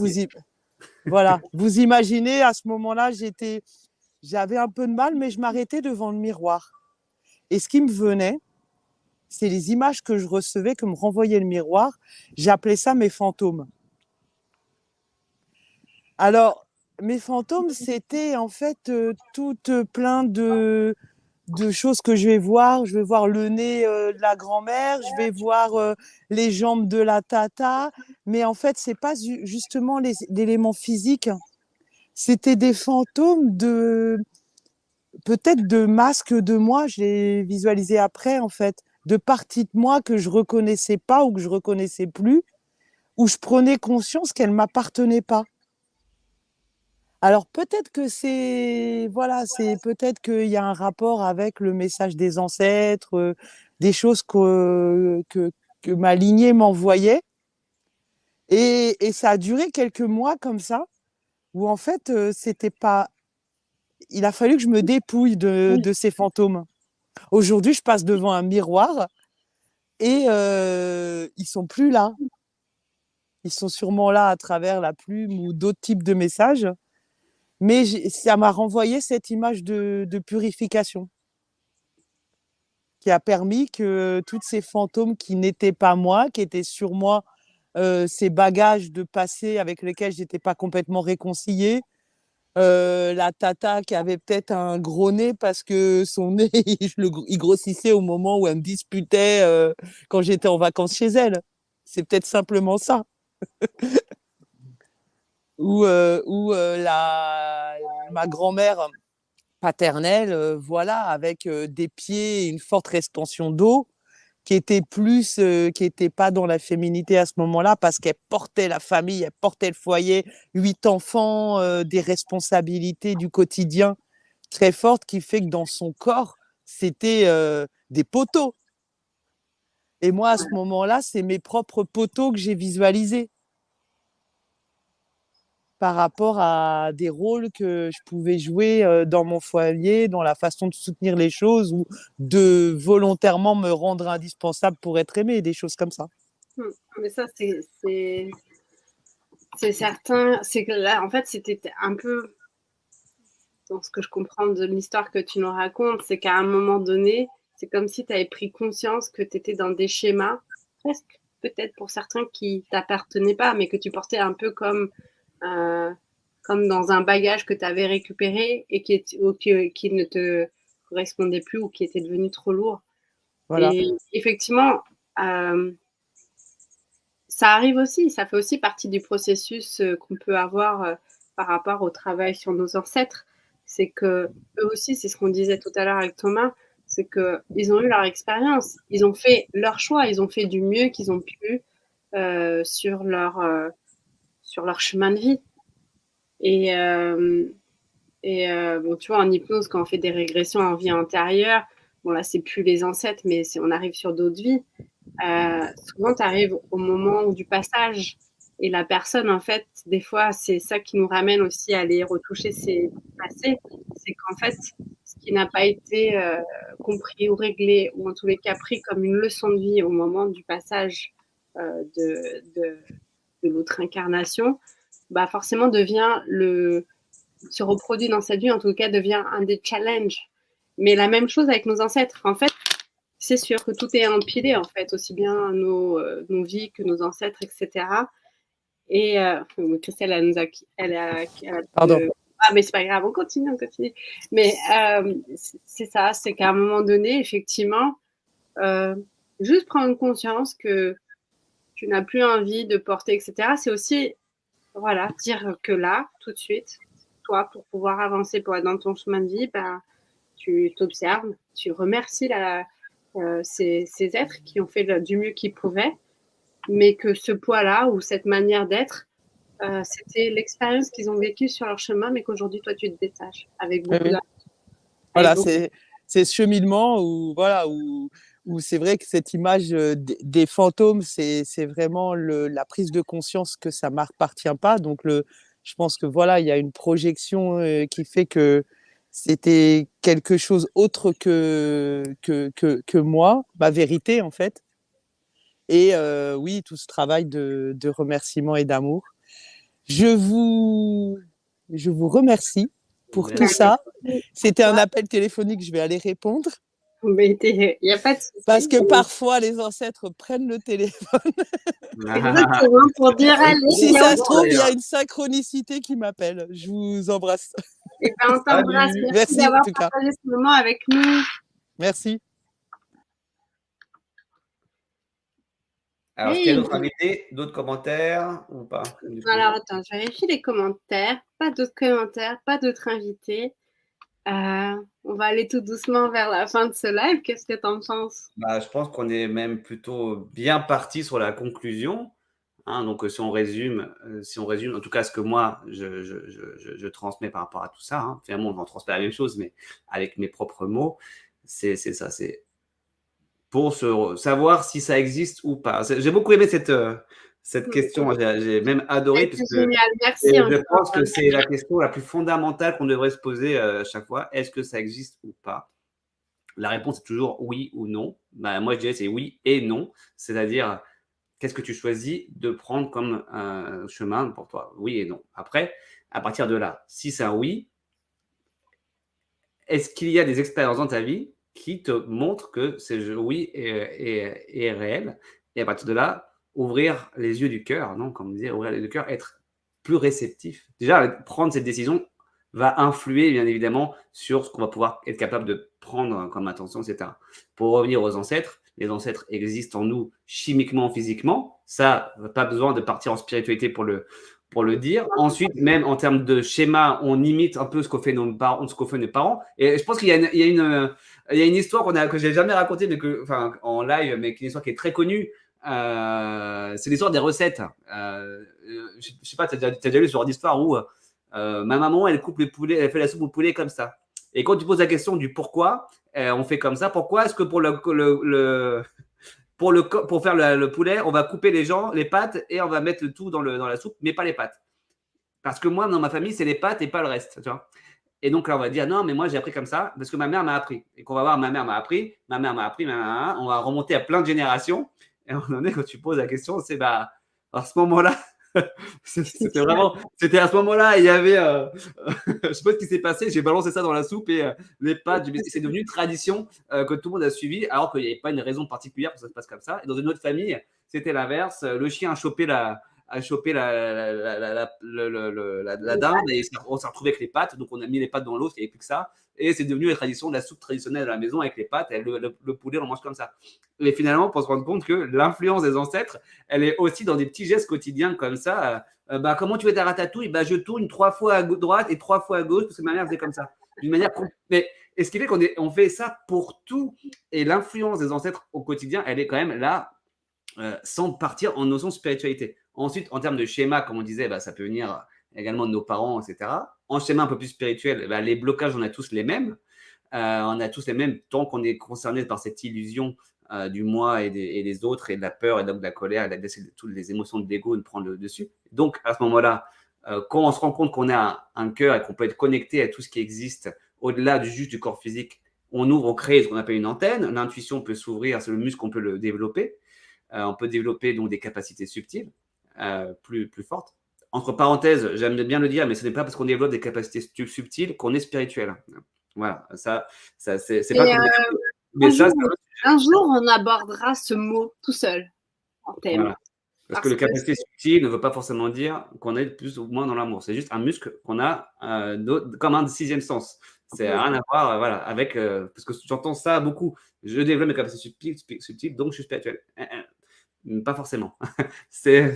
vous imaginez, à ce moment-là, j'avais un peu de mal, mais je m'arrêtais devant le miroir. Et ce qui me venait, c'est les images que je recevais, que me renvoyait le miroir. J'appelais ça mes fantômes. Alors, mes fantômes, c'était en fait tout plein de choses que je vais voir. Je vais voir le nez de la grand-mère, je vais voir les jambes de la tata. Mais en fait, c'est pas justement l'élément physique. C'était des fantômes peut-être de masques de moi. Je l'ai visualisé après, en fait, de parties de moi que je reconnaissais pas ou que je reconnaissais plus, où je prenais conscience qu'elles m'appartenaient pas. Alors peut-être que c'est peut-être qu'il y a un rapport avec le message des ancêtres, des choses que ma lignée m'envoyait, et ça a duré quelques mois comme ça, où en fait c'était pas. Il a fallu que je me dépouille de ces fantômes. Aujourd'hui, je passe devant un miroir et ils sont plus là. Ils sont sûrement là à travers la plume ou d'autres types de messages. Mais ça m'a renvoyé cette image de purification qui a permis que tous ces fantômes qui n'étaient pas moi, qui étaient sur moi, ces bagages de passé avec lesquels je n'étais pas complètement réconciliée, la tata qui avait peut-être un gros nez parce que son nez, il grossissait au moment où elle me disputait quand j'étais en vacances chez elle. C'est peut-être simplement ça. Ou ma grand-mère paternelle, voilà, avec des pieds et une forte rétention d'eau, qui était pas dans la féminité à ce moment-là, parce qu'elle portait la famille, elle portait le foyer, 8 enfants, des responsabilités du quotidien très fortes, qui fait que dans son corps, c'était des poteaux. Et moi, à ce moment-là, c'est mes propres poteaux que j'ai visualisés par rapport à des rôles que je pouvais jouer dans mon foyer, dans la façon de soutenir les choses ou de volontairement me rendre indispensable pour être aimée, des choses comme ça. Mais ça, c'est certain. C'est que là, en fait, c'était un peu, dans ce que je comprends de l'histoire que tu nous racontes, c'est qu'à un moment donné, c'est comme si tu avais pris conscience que tu étais dans des schémas, presque peut-être pour certains qui t'appartenaient pas, mais que tu portais un peu comme dans un bagage que tu avais récupéré et qui ne te correspondait plus ou qui était devenu trop lourd. Voilà. Et effectivement, ça arrive aussi, ça fait aussi partie du processus qu'on peut avoir par rapport au travail sur nos ancêtres. C'est que eux aussi, c'est ce qu'on disait tout à l'heure avec Thomas, c'est qu'ils ont eu leur expérience, ils ont fait leur choix, ils ont fait du mieux qu'ils ont pu sur leur chemin de vie. Et bon, tu vois, en hypnose, quand on fait des régressions en vie antérieure, bon là, c'est plus les ancêtres, mais on arrive sur d'autres vies. Souvent, tu arrives au moment du passage et la personne, en fait, des fois, c'est ça qui nous ramène aussi à aller retoucher ses passés. C'est qu'en fait, ce qui n'a pas été compris ou réglé, ou en tous les cas pris comme une leçon de vie au moment du passage de l'autre incarnation, bah forcément se reproduit dans cette vie, en tout cas devient un des challenges. Mais la même chose avec nos ancêtres. En fait, c'est sûr que tout est empilé, en fait, aussi bien nos vies que nos ancêtres, etc. Et Christelle, elle a Pardon. Ah, mais c'est pas grave, on continue. Mais c'est ça, c'est qu'à un moment donné, effectivement, juste prendre conscience que tu n'as plus envie de porter, etc. C'est aussi, voilà, dire que là, tout de suite, toi, pour pouvoir avancer, pour être dans ton chemin de vie, bah, tu t'observes, tu remercies ces êtres qui ont fait du mieux qu'ils pouvaient, mais que ce poids-là ou cette manière d'être, c'était l'expérience qu'ils ont vécue sur leur chemin, mais qu'aujourd'hui, toi, tu te détaches avec beaucoup Oui. Voilà, c'est ce cheminement où c'est vrai que cette image des fantômes, c'est vraiment la prise de conscience que ça ne m'appartient pas. Donc, je pense que voilà, il y a une projection qui fait que c'était quelque chose autre que moi, ma vérité en fait. Et oui, tout ce travail de remerciement et d'amour. Je vous remercie pour tout ça. C'était un appel téléphonique, je vais aller répondre. Mais il n'y a pas de souci. Parce que parfois, les ancêtres prennent le téléphone. Exactement, pour dire allez. Si ça se trouve, il y a une synchronicité qui m'appelle. Je vous embrasse. Et ben, on t'embrasse. Merci d'avoir partagé ce moment avec nous. Merci. Alors, est-ce qu'il y a d'autres invités, d'autres commentaires ou pas? Alors, attends, je vérifie les commentaires. Pas d'autres commentaires, pas d'autres invités. On va aller tout doucement vers la fin de ce live. Qu'est-ce que tu en penses? Je pense qu'on est même plutôt bien parti sur la conclusion. Hein, donc, si on résume, en tout cas, ce que moi, je transmets par rapport à tout ça, hein, finalement, on en transmet la même chose, mais avec mes propres mots, c'est ça, c'est pour savoir si ça existe ou pas. J'ai beaucoup aimé cette question, j'ai même adoré. C'est génial, merci. Je pense que c'est la question la plus fondamentale qu'on devrait se poser à chaque fois. Est-ce que ça existe ou pas? La réponse est toujours oui ou non. Moi, je dirais c'est oui et non. C'est-à-dire, qu'est-ce que tu choisis de prendre comme chemin pour toi? Oui et non. Après, à partir de là, si c'est un oui, est-ce qu'il y a des expériences dans ta vie qui te montrent que ce oui est réel? Et à partir de là, ouvrir les yeux du cœur, non? Comme on disait, ouvrir les yeux du cœur, être plus réceptif. Déjà, prendre cette décision va influer, bien évidemment, sur ce qu'on va pouvoir être capable de prendre comme attention, etc. Pour revenir aux ancêtres, les ancêtres existent en nous chimiquement, physiquement, Ça, pas besoin de partir en spiritualité pour le dire. Ensuite, même en termes de schéma, on imite un peu ce qu'ont fait nos parents, ce qu'ont fait nos parents. Et je pense qu'il y a une histoire que j'ai jamais racontée, mais en live, mais une histoire qui est très connue. C'est l'histoire des recettes. Je sais pas, tu as déjà lu ce genre d'histoire où ma maman, elle coupe le poulet, elle fait la soupe au poulet comme ça. Et quand tu poses la question du pourquoi, on fait comme ça. Pourquoi est-ce que pour faire le poulet, on va couper les pâtes et on va mettre le tout dans la soupe, mais pas les pâtes. Parce que moi, dans ma famille, c'est les pâtes et pas le reste. Tu vois. Et donc là, on va dire non, mais moi, j'ai appris comme ça parce que ma mère m'a appris. Et qu'on va voir, ma mère m'a appris, on va remonter à plein de générations. Et à un moment donné, quand tu poses la question, c'est à ce moment-là, c'était à ce moment-là, il y avait, je sais pas ce qui s'est passé, j'ai balancé ça dans la soupe et les pâtes, c'est devenu une tradition que tout le monde a suivi, alors qu'il n'y avait pas une raison particulière pour que ça se passe comme ça. Et dans une autre famille, c'était l'inverse. Le chien a chopé la dinde et on s'est retrouvé avec les pâtes, donc on a mis les pâtes dans l'eau, il n'y avait plus que ça. Et c'est devenu la tradition de la soupe traditionnelle de la maison avec les pâtes. Et le poulet, on mange comme ça. Et finalement, pour se rendre compte que l'influence des ancêtres, elle est aussi dans des petits gestes quotidiens comme ça. Comment tu fais ta ratatouille? Je tourne 3 fois à droite et 3 fois à gauche parce que ma mère faisait comme ça. D'une manière et ce qui fait qu'on fait ça pour tout. Et l'influence des ancêtres au quotidien, elle est quand même là, sans partir en notion de spiritualité. Ensuite, en termes de schéma, comme on disait, ça peut venir également de nos parents, etc. En schéma un peu plus spirituel, les blocages, on a tous les mêmes. On a tous les mêmes tant qu'on est concerné par cette illusion du moi et des autres, et de la peur, et donc de la colère, et de toutes les émotions de l'ego de prendre le dessus. Donc, à ce moment-là, quand on se rend compte qu'on a un cœur et qu'on peut être connecté à tout ce qui existe au-delà juste du corps physique, on crée ce qu'on appelle une antenne. L'intuition peut s'ouvrir, c'est le muscle qu'on peut le développer. On peut développer donc des capacités subtiles plus fortes. Entre parenthèses, j'aime bien le dire, mais ce n'est pas parce qu'on développe des capacités subtiles qu'on est spirituel. Voilà, ça c'est pas mais un jour, on abordera ce mot tout seul en thème. Voilà. Parce que la capacité subtile ne veut pas forcément dire qu'on est plus ou moins dans l'amour. C'est juste un muscle qu'on a comme un 6e sens. C'est rien à voir avec… parce que j'entends ça beaucoup. Je développe mes capacités subtiles, donc je suis spirituel. Pas forcément. Mais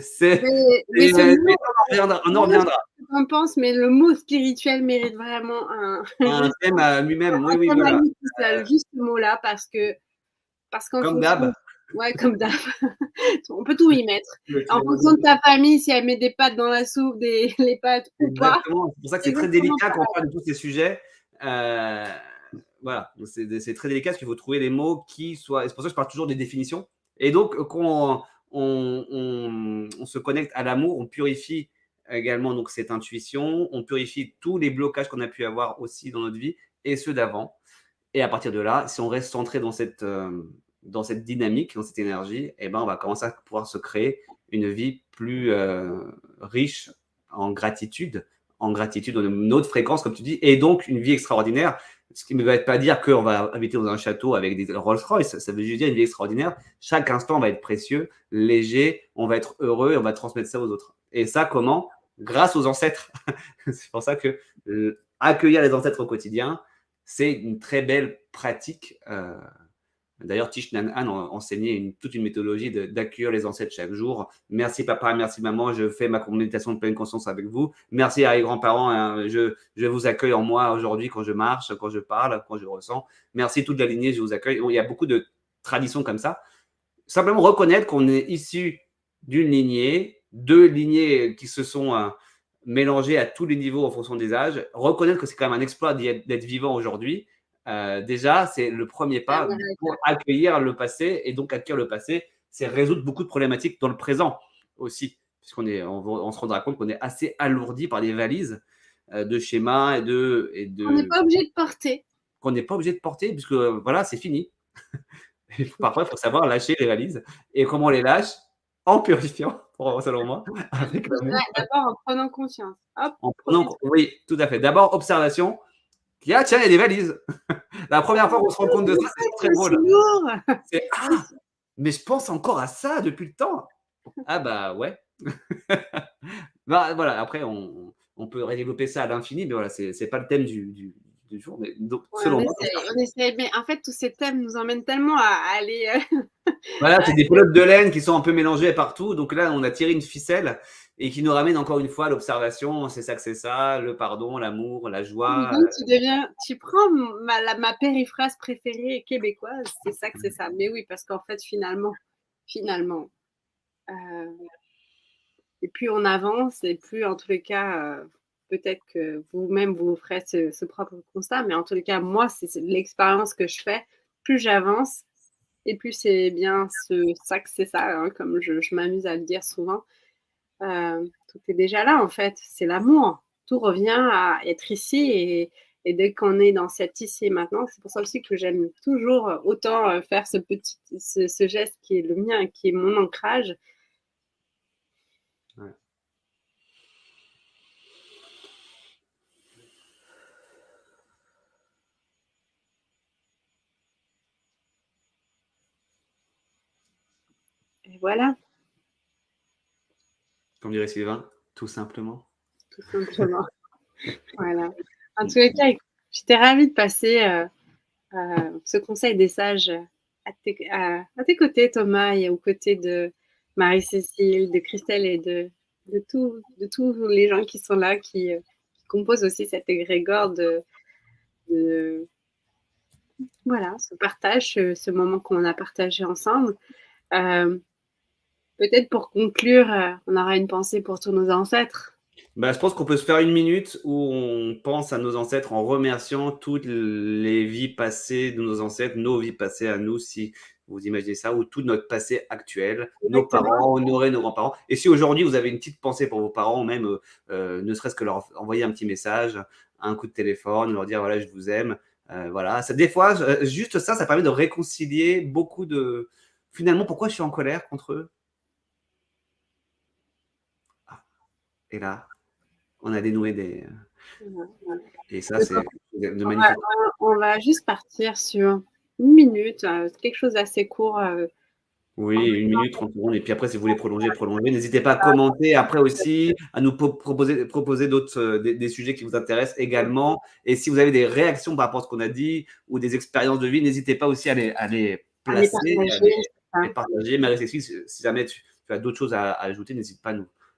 on en reviendra. On pense, mais le mot spirituel mérite vraiment un thème à lui-même. Oui, voilà. Juste ce mot-là, parce qu'en comme d'hab. Ouais, comme d'hab. On peut tout y mettre. En fonction de ta famille, si elle met des pâtes dans la soupe, les pâtes ou pas. C'est pour ça que c'est très délicat quand on parle de tous ces sujets. Voilà, c'est très délicat parce qu'il faut trouver les mots qui soient… C'est pour ça que je parle toujours des définitions. Et donc, quand on se connecte à l'amour, on purifie également donc, cette intuition, on purifie tous les blocages qu'on a pu avoir aussi dans notre vie et ceux d'avant. Et à partir de là, si on reste centré dans cette dynamique, dans cette énergie, on va commencer à pouvoir se créer une vie plus riche en gratitude, dans une autre fréquence, comme tu dis, et donc une vie extraordinaire. Ce qui ne veut pas dire qu'on va habiter dans un château avec des Rolls-Royce, ça veut juste dire une vie extraordinaire. Chaque instant va être précieux, léger, on va être heureux et on va transmettre ça aux autres. Et ça, comment? Grâce aux ancêtres. C'est pour ça que accueillir les ancêtres au quotidien, c'est une très belle pratique. D'ailleurs, Thich Nhat Hanh enseignait toute une méthodologie d'accueillir les ancêtres chaque jour. Merci papa, merci maman, je fais ma méditation de pleine conscience avec vous. Merci à les grands-parents, je vous accueille en moi aujourd'hui quand je marche, quand je parle, quand je ressens. Merci toute la lignée, je vous accueille. Bon, il y a beaucoup de traditions comme ça. Simplement reconnaître qu'on est issu d'une lignée, 2 lignées qui se sont mélangées à tous les niveaux en fonction des âges. Reconnaître que c'est quand même un exploit d'être vivant aujourd'hui. Déjà, c'est le premier pas pour accueillir le passé. Et donc, accueillir le passé, c'est résoudre beaucoup de problématiques dans le présent aussi. Puisqu'on on se rendra compte qu'on est assez alourdi par des valises de schémas et de… On n'est pas obligé de porter. Qu'on n'est pas obligé de porter, puisque voilà, c'est fini. Parfois, il faut savoir lâcher les valises. Et comment on les lâche? En purifiant, selon moi. D'abord en prenant conscience. Hop. Oui, tout à fait. D'abord, observation. Tiens, il y a des valises. La première fois qu'on se rend compte de ça, c'est très drôle. C'est mais je pense encore à ça depuis le temps. Ouais. Voilà, après, on peut développer ça à l'infini, mais voilà, c'est pas le thème de du jour. Mais donc, Ouais, selon moi, on essaie, mais en fait, tous ces thèmes nous emmènent tellement à aller. voilà, c'est des pelotes de laine qui sont un peu mélangées partout. Donc là, on a tiré une ficelle et qui nous ramène encore une fois à l'observation. C'est ça que c'est ça, le pardon, l'amour, la joie. Donc, tu prends ma périphrase préférée québécoise, c'est ça que c'est ça. Mais oui, parce qu'en fait, finalement, et plus on avance, et plus en tous les cas, peut-être que vous-même vous ferez ce propre constat, mais en tous les cas, moi, c'est l'expérience que je fais. Plus j'avance, et plus c'est bien ça que c'est ça, hein, comme je m'amuse à le dire souvent. Tout est déjà là, en fait. C'est l'amour. Tout revient à être ici, et dès qu'on est dans cet ici et maintenant, c'est pour ça aussi que j'aime toujours autant faire ce geste qui est le mien, qui est mon ancrage. Ouais. Et voilà, Comme dirait Sylvain, tout simplement. tout simplement. Voilà. En tous les cas, j'étais ravie de passer ce conseil des sages à tes côtés, Thomas, et aux côtés de Marie-Cécile, de Christelle et de tous les gens qui sont là, qui composent aussi cet égrégore de voilà, ce partage, ce moment qu'on a partagé ensemble. Euh, Peut-être pour conclure, on aura une pensée pour tous nos ancêtres. Bah, je pense qu'on peut se faire une minute où on pense à nos ancêtres en remerciant toutes les vies passées de nos ancêtres, nos vies passées à nous, si vous imaginez ça, ou tout notre passé actuel, nos Exactement. parents, honorer nos grands-parents. Et si aujourd'hui vous avez une petite pensée pour vos parents, même ne serait-ce que leur envoyer un petit message, un coup de téléphone, leur dire voilà, je vous aime. Voilà, ça, des fois, juste ça, ça permet de réconcilier beaucoup de. Finalement, pourquoi je suis en colère contre eux? Ah, et là, on a dénoué des. Voilà. Et ça, c'est de On va, magnifique. on va juste partir sur une minute, quelque chose d'assez court. Oui, 1 minute, 30 secondes. Et puis après, si vous voulez prolonger, prolongez. N'hésitez pas à commenter après aussi, à nous proposer d'autres, des sujets qui vous intéressent également. Et si vous avez des réactions par rapport à ce qu'on a dit ou des expériences de vie, n'hésitez pas aussi à les À les placer, partager. les partager. Marie-Cécile, si jamais tu as d'autres choses à ajouter, n'hésite pas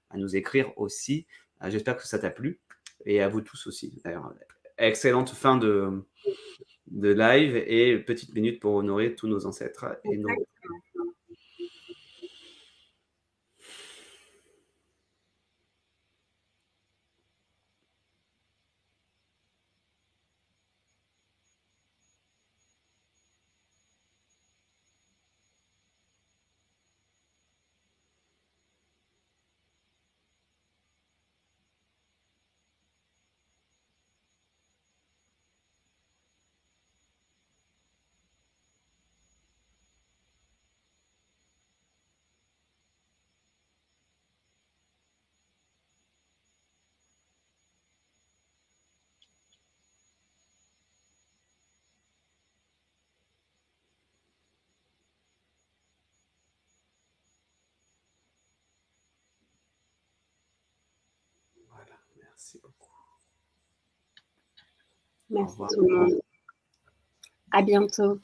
à nous écrire aussi. J'espère que ça t'a plu. Et à vous tous aussi. D'ailleurs, excellente fin de live et petite minute pour honorer tous nos ancêtres et nos. Voilà, merci beaucoup. Merci tout le monde. À bientôt.